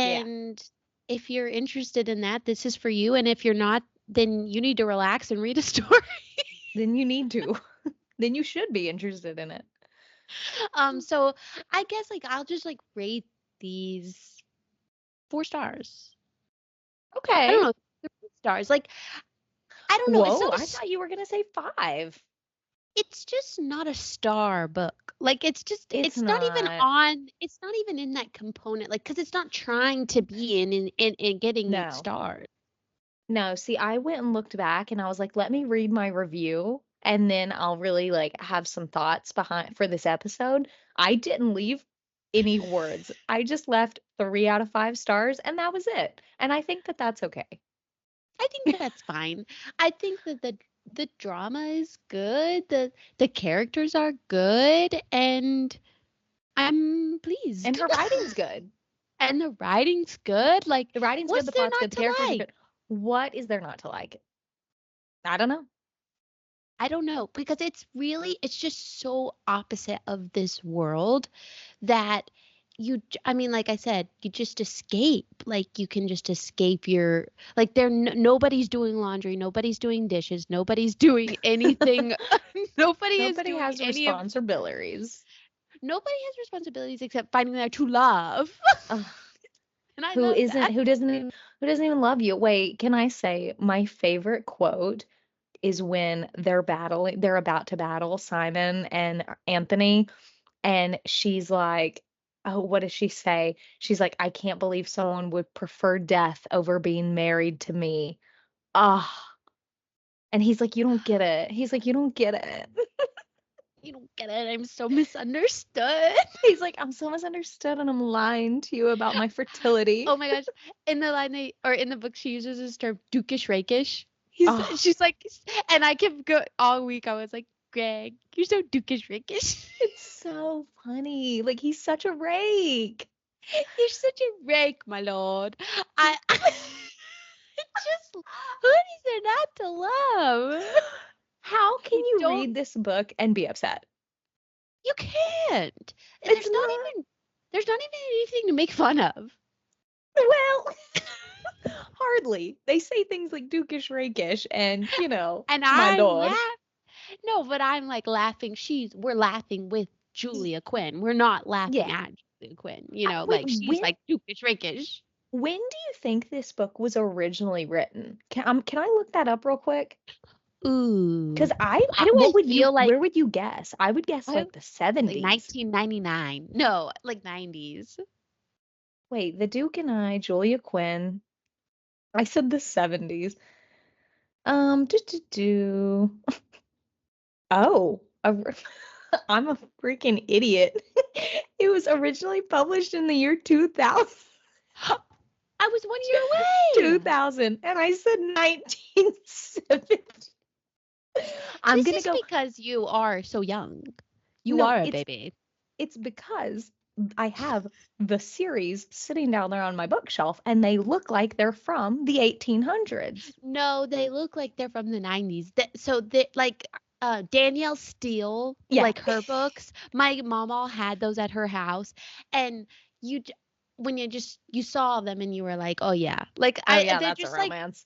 Yeah. And if you're interested in that, this is for you. And if you're not, then you need to relax and read a story. Then you need to. Then you should be interested in it. So I guess like I'll just like rate these 4 stars. I don't Okay. know, 3 stars. Like I don't know. Whoa, I thought you were gonna say five. It's just not a star book. Like It's it's not even not. it's not even in that component. Like because it's not trying to be in getting No. stars. No, see, I went and looked back and I was like, let me read my review and then I'll really like have some thoughts behind for this episode. I didn't leave any words. I just left 3 out of 5 stars and that was it. And I think that that's okay. I think that's fine. I think that the drama is good. The characters are good, and I'm And pleased. her writing's good. And the writing's good. Like, The writing's good, what's the there plot's good, not the to characters are like? good. What is there not to like? I don't know. I don't know because it's just so opposite of this world that I mean, like I said, you just escape. Like you can just escape your like nobody's doing laundry, nobody's doing dishes, nobody's doing anything. Nobody is Nobody doing has any of responsibilities. nobody has responsibilities except finding their true love. Ugh, And I who love isn't that. who doesn't even love you? Wait, can I say my favorite quote is when they're about to battle Simon and Anthony, and she's like, oh, what does she say? She's like, I can't believe someone would prefer death over being married to me. Ah, and he's like, you don't get it. He's like, you don't get it. You don't get it. I'm so misunderstood. He's like, I'm so misunderstood and I'm lying to you about my fertility. Oh my gosh. In the line or in the book she uses this term dukish rakish. Oh, She's like and I kept all week I was like Greg. You're so dukish rickish. It's so funny. Like he's such a rake. You're such a rake, my lord. I just who is there not to love? How can You you don't read this book and be upset? you can't. And It's not. there's not even anything to make fun of. Well, hardly. They say things like dukish, rakish, and, And my I'm lord. laugh no, but I'm like laughing. We're laughing with Y- Julia Quinn. We're not laughing Yeah. at Julia Quinn. Wait, Like she's like dukish rakish. when do you think this book was originally written? Can I look that up real quick? Because Ooh. Why do I what would feel like where would you guess? I would guess I like the like 70s. 1999? No, like 90s. Wait, The Duke and I, Julia Quinn. I said the 70s. Do. Oh, I'm a freaking idiot. It was originally published in the year 2000, I was 1 year away. 2000, and I said 1970. I'm This gonna is go. because you are so young. You No, are a baby. it's because I have the series sitting down there on my bookshelf, and they look like they're from the 1800s. No, they look like they're from the 90s. So they like Danielle Steele, Yeah. like her books. My mom all had those at her house, and you j- when you saw them and you were like, "Oh yeah." Like Oh yeah, they're that's a just like romance.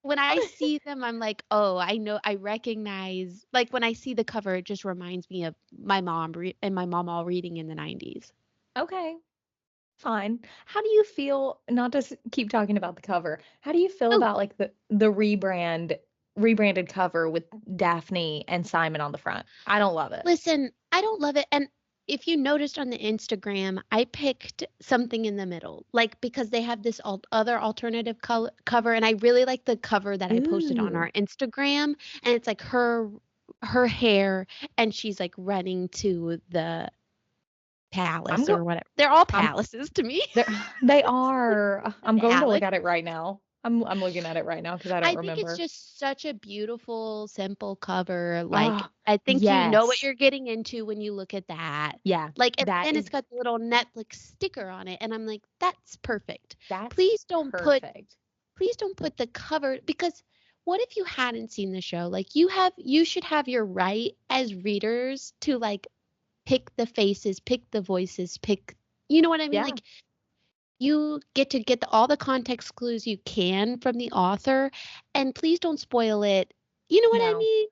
when I see them I'm like, "Oh, I know I recognize." Like when I see the cover it just reminds me of and my mom all reading in the 90s. Okay. Fine. How do you feel, not to keep talking about the cover, how do you feel Oh, about like the rebranded cover with Daphne and Simon on the front? I don't love it. listen, I don't love it. And if you noticed on the Instagram, I picked something in the middle, like because they have this other alternative cover, and I really like the cover that I posted on Ooh. our Instagram, and it's like her hair, and she's like running to the I'm palace go or whatever. They're all I'm palaces to me. there they are. I'm going to look Alex. at it right now. I'm looking at it right now because I don't I think it's remember. just such a beautiful, simple cover. Like, Oh, I think you know what yes. you're getting into when you look at that. Yeah. Like, and That then is it's got the little Netflix sticker on it, and I'm like, that's perfect. that's Please don't put, perfect. please don't put the cover because what if you hadn't seen the show? Like, you should have your right as readers to like pick the faces, pick the voices, you know what I mean? Yeah. Like, you get to get all the context clues you can from the author, and please don't spoil it. You know what I No. mean?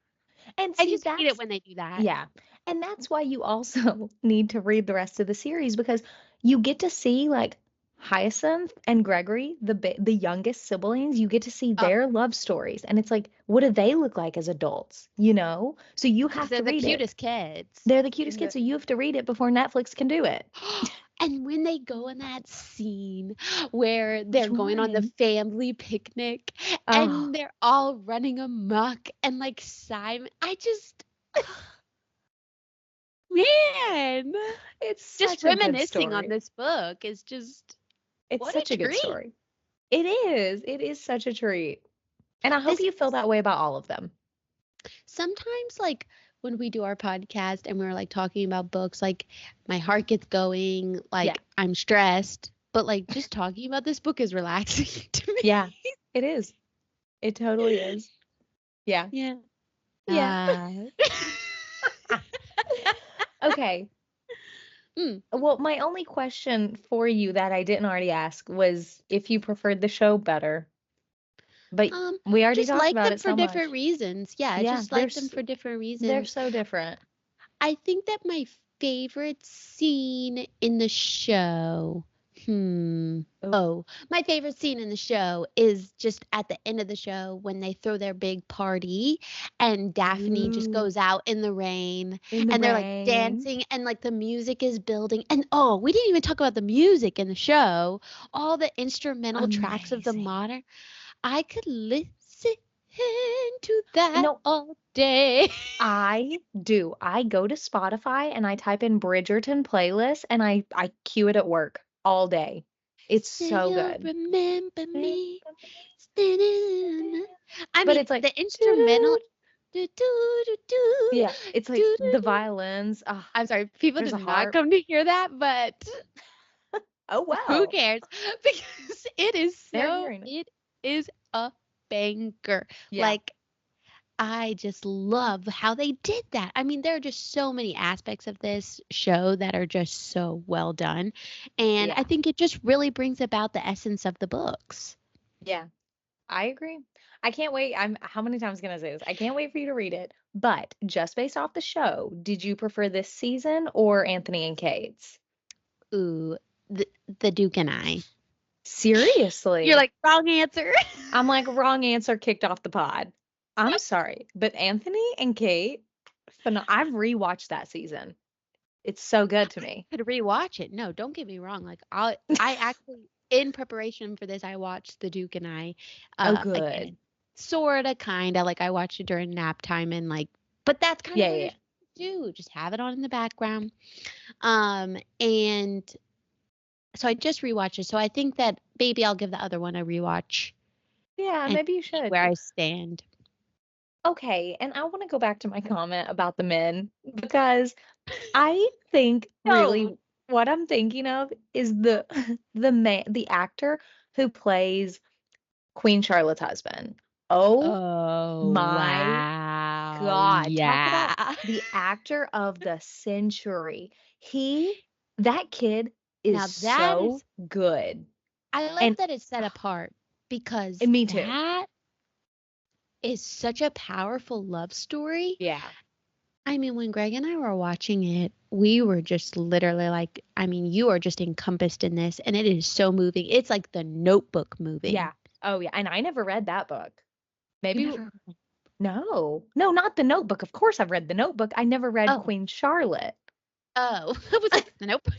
And I see, just hate it that's when they do that. yeah. And that's why you also need to read the rest of the series because you get to see like Hyacinth and Gregory, the youngest siblings, you get to see Oh, their love stories. And it's like, what do they look like as adults? So you because have they're to the read it. cutest kids. They're the cutest In kids, the so you have to read it before Netflix can do it. and when they go in that scene where they're Which going on the one? family picnic Oh, and they're all running amok and like Simon, I just man, it's just such a good reminiscing on story. this book is just It's what a such a good treat. story. It is. It is such a treat. And I hope This you feel that way about all of them. sometimes like when we do our podcast and we're like talking about books like my heart gets going Yeah. like I'm stressed but like just talking about this book is relaxing to me. Yeah, it is. It totally is. Yeah. Yeah. Yeah. Okay. Mm. Well, my only question for you that I didn't already ask was if you preferred the show better. But um we already just talked like about them it for so different much. reasons. Yeah, I Yeah, just like them for different they're reasons. so different. I think that my favorite scene in the show. Oh. Oh, my favorite scene in the show is just at the end of the show when they throw their big party and Daphne just Ooh, goes out in the rain in the and they're like rain. dancing and like the music is building. And oh, we didn't even talk about the music in the show. All the instrumental tracks of the Amazing. modern. I could listen to that No, all day. I do. I go to Spotify and I type in Bridgerton playlist and I cue it at work all day. It's so Still good. remember me. I But mean, it's like the instrumental. Do, do, do, do, Yeah, it's like do, do, the do. violins. I'm sorry, people There's did a not harp. come to hear that, but Oh who wow, cares? Because they're hearing it. it is a banger. Yeah, Like, I just love how they did that. I mean, there are just so many aspects of this show that are just so well done. And I yeah, think it just really brings about the essence of the books. yeah. I agree. I can't wait. I'm how many times can I say this? I can't wait for you to read it. But just based off the show, did you prefer this season or Anthony and Kate's? Ooh, the, the Duke and I. You're Seriously. like, wrong answer. I'm like, wrong answer kicked off the pod. I'm sorry, but Anthony and Kate, I've rewatched that season. It's so good to me. Could rewatch it. No, don't get me wrong. Like, I actually, in preparation for this, I watched the Duke and I Oh, again. good. Sorta, kinda. Like, I watched it during nap time and like, but that's kind of Yeah, what yeah, you're yeah. supposed to do. Just have it on in the background. And so I just rewatched it. So I think that maybe I'll give the other one a rewatch Yeah, and maybe you see should. where I stand. Okay, and I want to go back to my comment about the men because I think No. really what I'm thinking of is the the actor who plays Queen Charlotte's husband. Oh Oh, my wow. God, talk about Yeah. the actor of the century. That kid is Now that so is, good. I love And, that it's set apart because and me too. that is such a powerful love story. Yeah. I mean, when Greg and I were watching it, we were just literally like, I mean, you are just encompassed in this, and it is so moving. It's like the Notebook moving. Yeah. Oh, yeah. And I never read that book. You Maybe, never. no. No, not the Notebook. Of course I've read the Notebook. I never read Oh, Queen Charlotte. oh. I was like, the Notebook.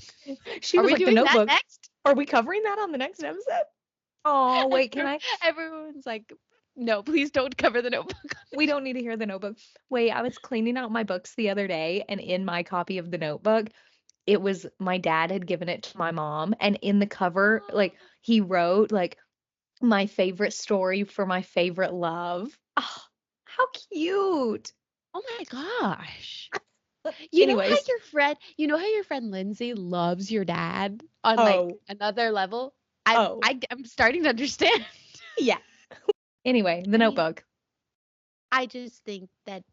She Are was we like, the doing that Notebook. next? Are we covering that on the next episode? Oh, wait, can I? Everyone's like, no, please don't cover the Notebook. We don't need to hear the Notebook. Wait, I was cleaning out my books the other day, and in my copy of the Notebook, it was my dad had given it to my mom, and in the cover, like he wrote like my favorite story for my favorite love. Oh, how cute. Oh my gosh. Anyways, You know how your friend Lindsay loves your dad on like oh, another level? oh, I'm starting to understand. yeah. Anyway, the I mean, Notebook. I just think that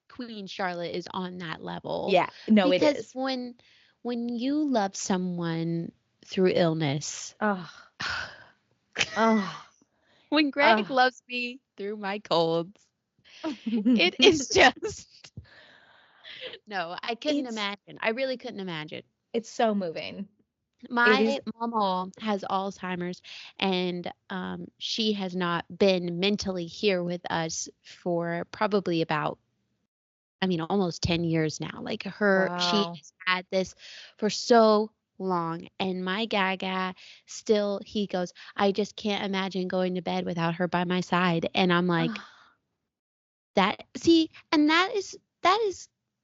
Queen Charlotte is on that level Yeah, no, it because is. when you love someone through illness, Oh, oh, when Greg oh. loves me through my colds, it is just no, I couldn't It's imagine. I really couldn't imagine. it's so moving. It is. My mama has Alzheimer's, and she has not been mentally here with us for probably about, I mean, almost 10 years now. Like she Wow. has had this for so long. And my gaga still, he goes, I just can't imagine going to bed without her by my side. And I'm like, see, and that is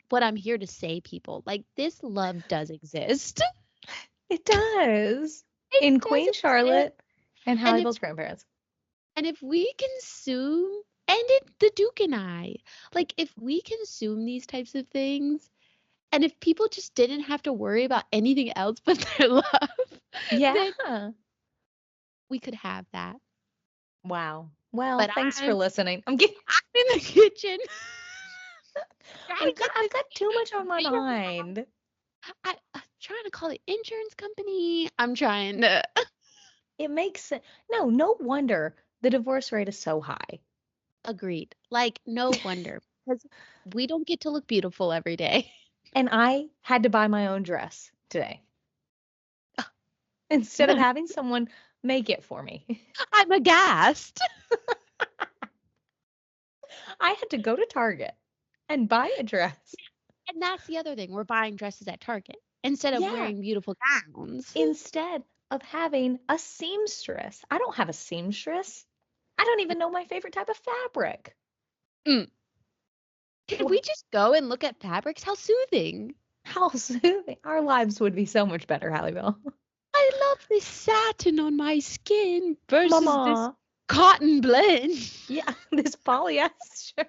what I'm here to say, people. Like, this love does exist. It does. It In does Queen exist. Charlotte and And if Halliwell's grandparents. we consume, and it, the Duke and I, like, if we consume these types of things, and if people just didn't have to worry about anything else but their love, then Yeah. we could have that. Wow. Well, But thanks for listening. I'm getting I'm in the kitchen trying to get I've this got too much on my figured mind. out. I'm trying to call the insurance company. I'm trying to It makes sense. No, no wonder the divorce rate is so high. agreed. Like, no wonder because we don't get to look beautiful every day. And I had to buy my own dress today instead of having someone make it for me. I'm aghast. I had to go to Target and buy a dress. And that's the other thing. We're buying dresses at Target instead of Yeah, wearing beautiful gowns. instead of having a seamstress. I don't have a seamstress. I don't even know my favorite type of fabric. Mm. Can we just go and look at fabrics? How soothing. How soothing. Our lives would be so much better, Halliwell. I love this satin on my skin versus this Mama. cotton blend. Yeah, this polyester.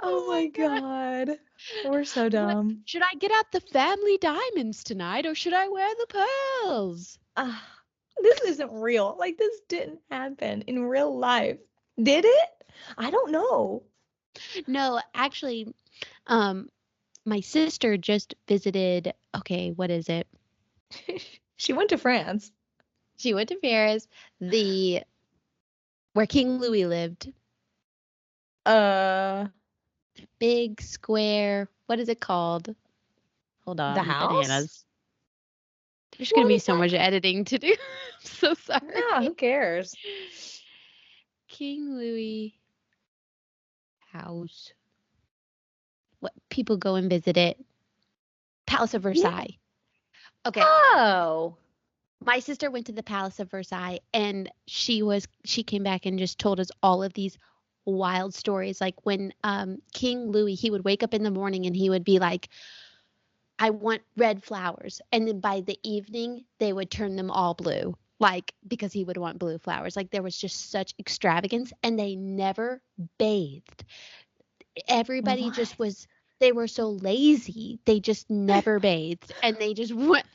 Oh my God. God. We're so What dumb. should I get out the family diamonds tonight or should I wear the pearls? Ah, this isn't real. Like, this didn't happen in real life. Did it? I don't know. No, actually, um, my sister just visited, okay, what is it? She went to France. She went to Paris, the where King Louis lived. Uh, Big square, what is it called? Hold the on, house? bananas. There's gonna What be is so that? much editing to do. I'm so No, sorry. who cares? King Louis house. What people go and visit it? Palace of Yeah. Versailles. Okay, Oh, my sister went to the Palace of Versailles and she came back and just told us all of these wild stories like when King Louis he would wake up in the morning and he would be like I want red flowers and then by the evening they would turn them all blue like because he would want blue flowers like there was just such extravagance and they never bathed. Everybody just what? was they were so lazy they just never bathed and they just went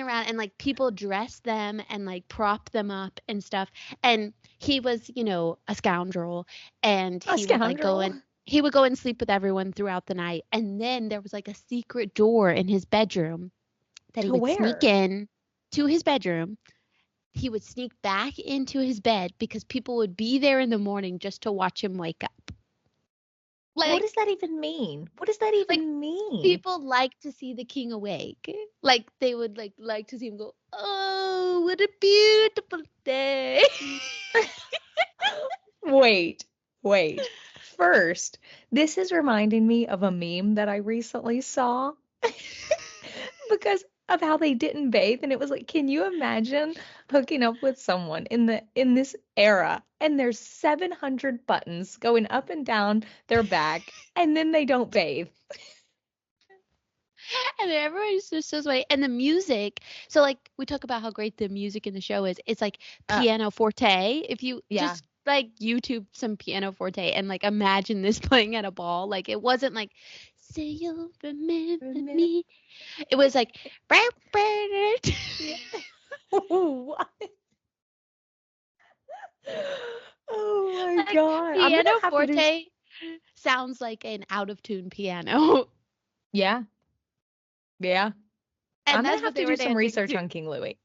around and like people dressed them and like propped them up and stuff and he was a scoundrel and A scoundrel. he would go and sleep with everyone throughout the night and then there was like a secret door in his bedroom that he To would sneak where? in to his bedroom. He would sneak back into his bed because people would be there in the morning just to watch him wake up. What does like that even mean? What does that like even mean? people like to see the king awake. Like they would like to see him go, "Oh, what a beautiful day." Wait, wait. First, this is reminding me of a meme that I recently saw because of how they didn't bathe, and it was like, can you imagine hooking up with someone in this era and there's 700 buttons going up and down their back and then they don't bathe? And everybody's just so sweaty. And the music. So like we talk about how great the music in the show is. It's like Uh, piano forte. If you yeah. just like YouTube some piano forte and like imagine this playing at a ball, like it wasn't like say you'll remember Remember- me. It was like Yeah. What? Oh my like God. I'm piano gonna have to do. forte sounds like an out of tune piano. Yeah, yeah. And I'm gonna that's what have to they do were some dancing research to. on King Louis.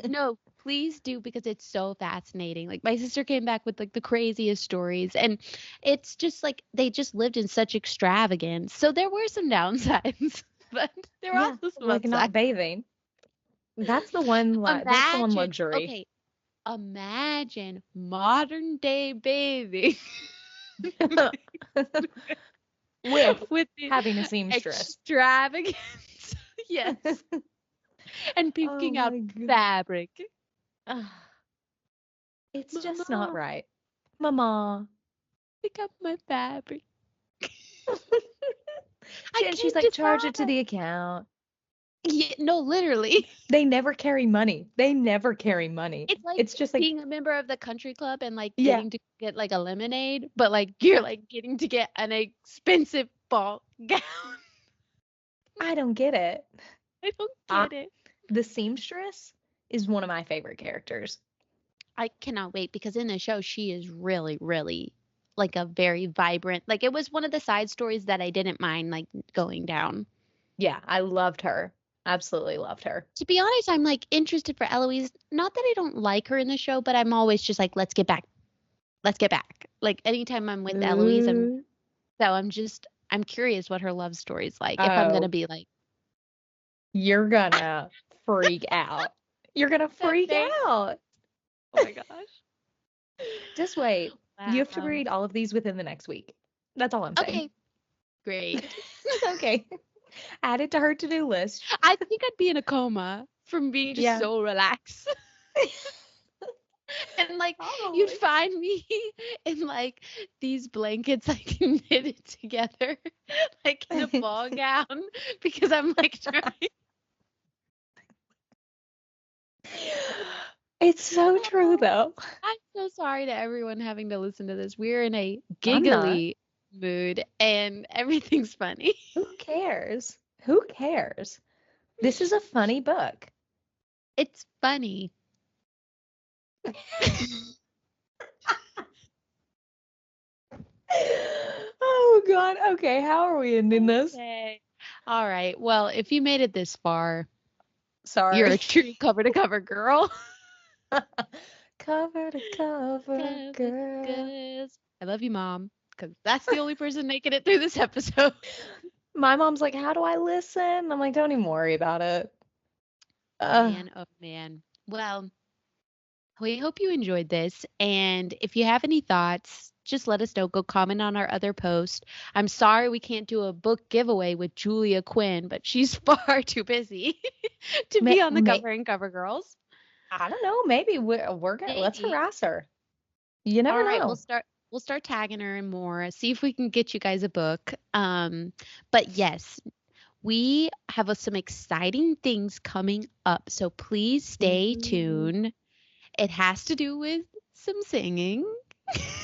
No, please do because it's so fascinating. Like my sister came back with like the craziest stories and it's just like they just lived in such extravagance. So there were some downsides, but there were Yeah, also some like upsides. not bathing. That's the one Imagine, luxury. okay, imagine modern day bathing With with the having a seamstress. extravagance. Yes. And Oh picking out my God. fabric. It's just not Mama, right. Mama. pick up my fabric. I And she's can't like, charge it to decide. the account. Yeah, no, literally. They never carry money. They never carry money. It's like It's just like, being a member of the country club and like yeah, getting to get like a lemonade, but like you're like getting to get an expensive ball gown. I don't get it. I don't I, get it. the seamstress is one of my favorite characters. I cannot wait because in the show she is really, really like a very vibrant. Like it was one of the side stories that I didn't mind like going down. Yeah, I loved her. Absolutely loved her. To be honest, I'm like interested for Eloise. Not that I don't like her in the show, but I'm always just like, let's get back. Let's get back. Like anytime I'm with Eloise, Ooh. I'm curious what her love story's like. If I'm gonna Oh, be like you're gonna freak out. You're gonna that freak may out. oh my gosh. Just wait. You have to Wow. read all of these within the next week. That's all I'm saying. Okay, great. Okay. Add it to her to-do list. I think I'd be in a coma from being just Yeah. so relaxed. And like you'd Probably. find me in like these blankets like knitted together, like in a ball gown, because I'm like trying. It's so true, Oh, though. I'm so sorry to everyone having to listen to this. We're in a I'm not. giggly mood and everything's funny. Who cares? Who cares? This is a funny book. It's funny. Oh God. Okay, how are we ending this? Okay. All right. Well, if you made it this far, you're Sorry. a true cover to cover girl. Cover to cover, Cover girl. girls. I love you, Mom, because that's the only person making it through this episode. My mom's like, "How do I listen?" I'm like, "Don't even worry about it." Uh, Man, oh man. Well, we hope you enjoyed this. And if you have any thoughts, just let us know. Go comment on our other post. I'm sorry we can't do a book giveaway with Julia Quinn, but she's far too busy to may, be on the may, cover and cover girls. I don't know. Maybe we're gonna let's Maybe. harass her. You All never right, know. we'll start tagging her and more. See if we can get you guys a book. But yes, we have some exciting things coming up. So please stay Ooh. tuned. It has to do with some singing.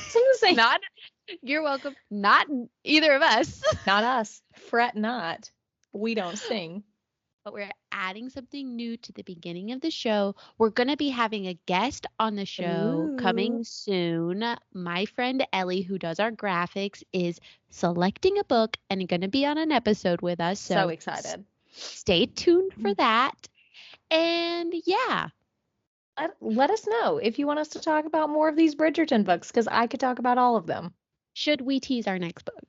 So I'm saying, Not you're welcome. Not either of us. not us. Fret not. We don't sing. But we're adding something new to the beginning of the show. We're going to be having a guest on the show Ooh. coming soon. My friend Ellie, who does our graphics, is selecting a book and going to be on an episode with us. So So excited. stay tuned for that. And yeah, Let us know if you want us to talk about more of these Bridgerton books, because I could talk about all of them. should we tease our next book?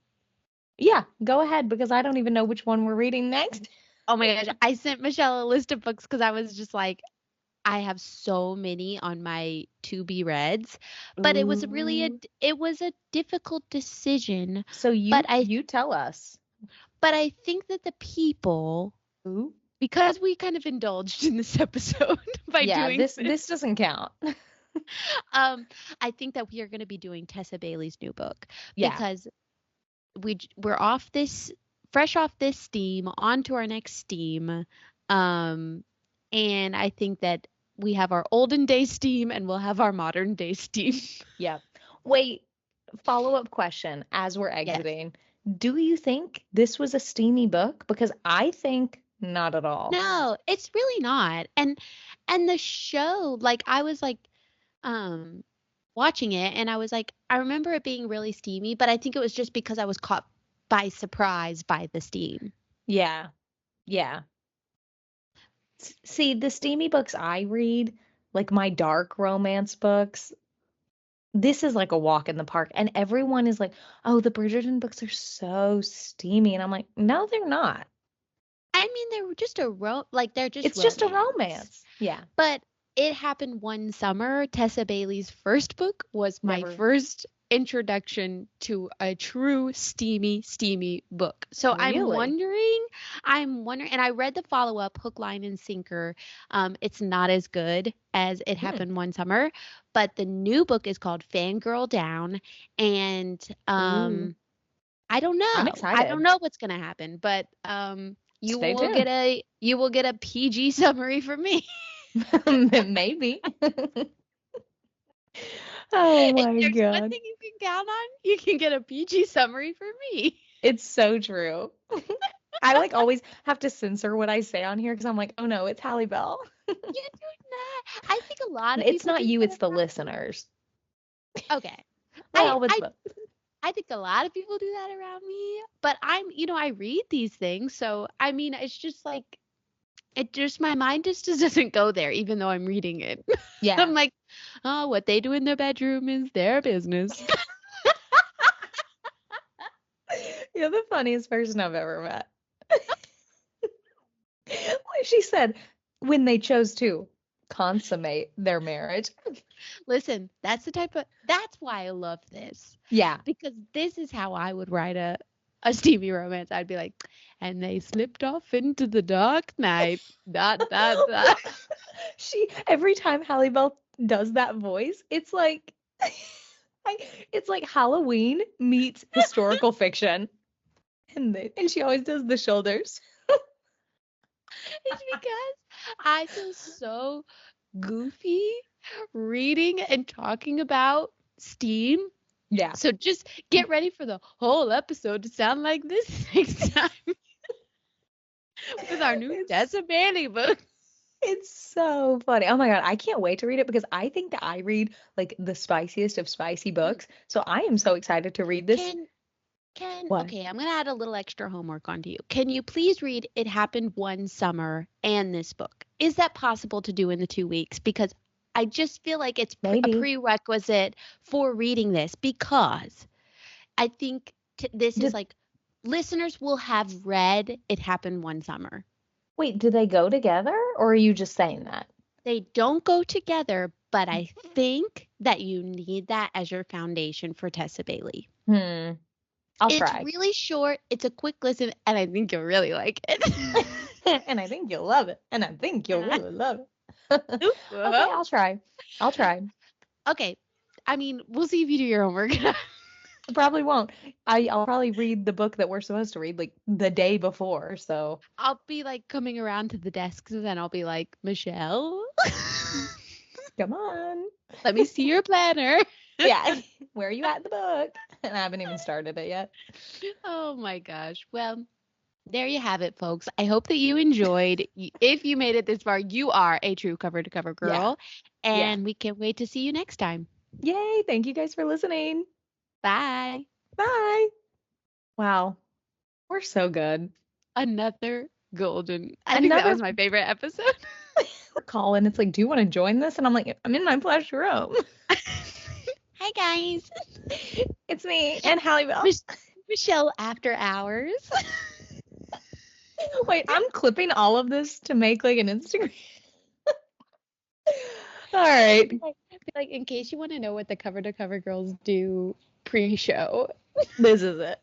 Yeah, go ahead, because I don't even know which one we're reading next. Oh my gosh, I sent Michelle a list of books because I was just like, I have so many on my to be reads, but it was really Ooh. it was a difficult decision. So But you tell us. I think that the people, Ooh. because we kind of indulged in this episode by Yeah, doing this this, doesn't count. um, I think that we are going to be doing Tessa Bailey's new book Yeah. because we're off this fresh off this steam onto our next steam, um, and I think that we have our olden day steam and we'll have our modern day steam. Yeah. Wait, follow-up question as we're Yes. exiting. Do you think this was a steamy book? Because I think not at all. No, it's really not. And the show, like I was like um watching it and I was like I remember it being really steamy, but I think it was just because I was caught by surprise by the steam. Yeah. Yeah. See, the steamy books I read, like my dark romance books, this is like a walk in the park. And everyone is like, oh, the Bridgerton books are so steamy. And I'm like, no, they're not. I mean, they were just like they're just It's just a romance. romance. Yeah. But it happened one summer. Tessa Bailey's first book was my Never first introduction to a true steamy book. So really. I'm wondering, and I read the follow up, Hook, Line, and Sinker. It's not as good as it Hmm. happened one summer, but the new book is called Fangirl Down, and Ooh, I don't I'm know. I don't excited. know what's gonna happen, but Stay tuned. you will get a PG summary from me. Maybe. Oh If my there's one God. thing you can count on, you can get a PG summary from me. It's so true. I like always have to censor what I say on here because I'm like, oh no, it's Halle Bell. You do not. I think a lot of It's people not do you, that it's the around me. listeners. Okay. I Well, it's I both. I think a lot of people do that around me, but I read these things, so I mean, it's just like it just my mind just doesn't go there even though I'm reading it. Yeah. I'm like, "Oh, what they do in their bedroom is their business." You're the funniest person I've ever met. Like she said, when they chose to consummate their marriage. Listen, that's why I love this. Yeah. Because this is how I would write a steamy romance. I'd be like, and they slipped off into the dark night. Dot dot dot. Every time Halle Bell does that voice, it's like it's like Halloween meets historical fiction. And she always does the shoulders. It's because I feel so goofy reading and talking about steam. Yeah. So just get ready for the whole episode to sound like this next time with our new It's Tessa Bailey book. it's so funny. Oh my God, I can't wait to read it because I think that I read like the spiciest of spicy books. So I am so excited to read this. Can What? okay, I'm gonna add a little extra homework onto you. Can you please read It Happened One Summer and this book? Is that possible to do in the 2 weeks? Because I just feel like it's a Maybe. prerequisite for reading this because I think this is Did like listeners will have read It Happened One Summer. Wait, do they go together or are you just saying that? They don't go together, but I think that you need that as your foundation for Tessa Bailey. Hmm. I'll It's try. really short, it's a quick listen, and I think you'll really like it. And I think you'll love it. And I think you'll really love it. Okay, Well, I'll try. I'll try. okay. I mean, we'll see if you do your homework. I probably won't. I'll probably read the book that we're supposed to read like the day before. So I'll be like coming around to the desks and then I'll be like, Michelle, come on. let me see your planner. Yeah. Where are you at in the book? And I haven't even started it yet. Oh my gosh. Well, there you have it, folks. I hope that you enjoyed. If you made it this far, you are a true cover to cover Yeah. girl. Yeah. And we can't wait to see you next time. Yay. Thank you guys for listening. Bye. Bye. Wow. We're so good. Another golden. I think that Another was my favorite episode. call and it's like, do you want to join this? And I'm like, I'm in my plush room. Hi, guys. It's me and Hallie Bell. Michelle After Hours. Wait, I'm clipping all of this to make like an Instagram. All right. Like, in case you want to know what the cover to cover girls do pre-show. This is it.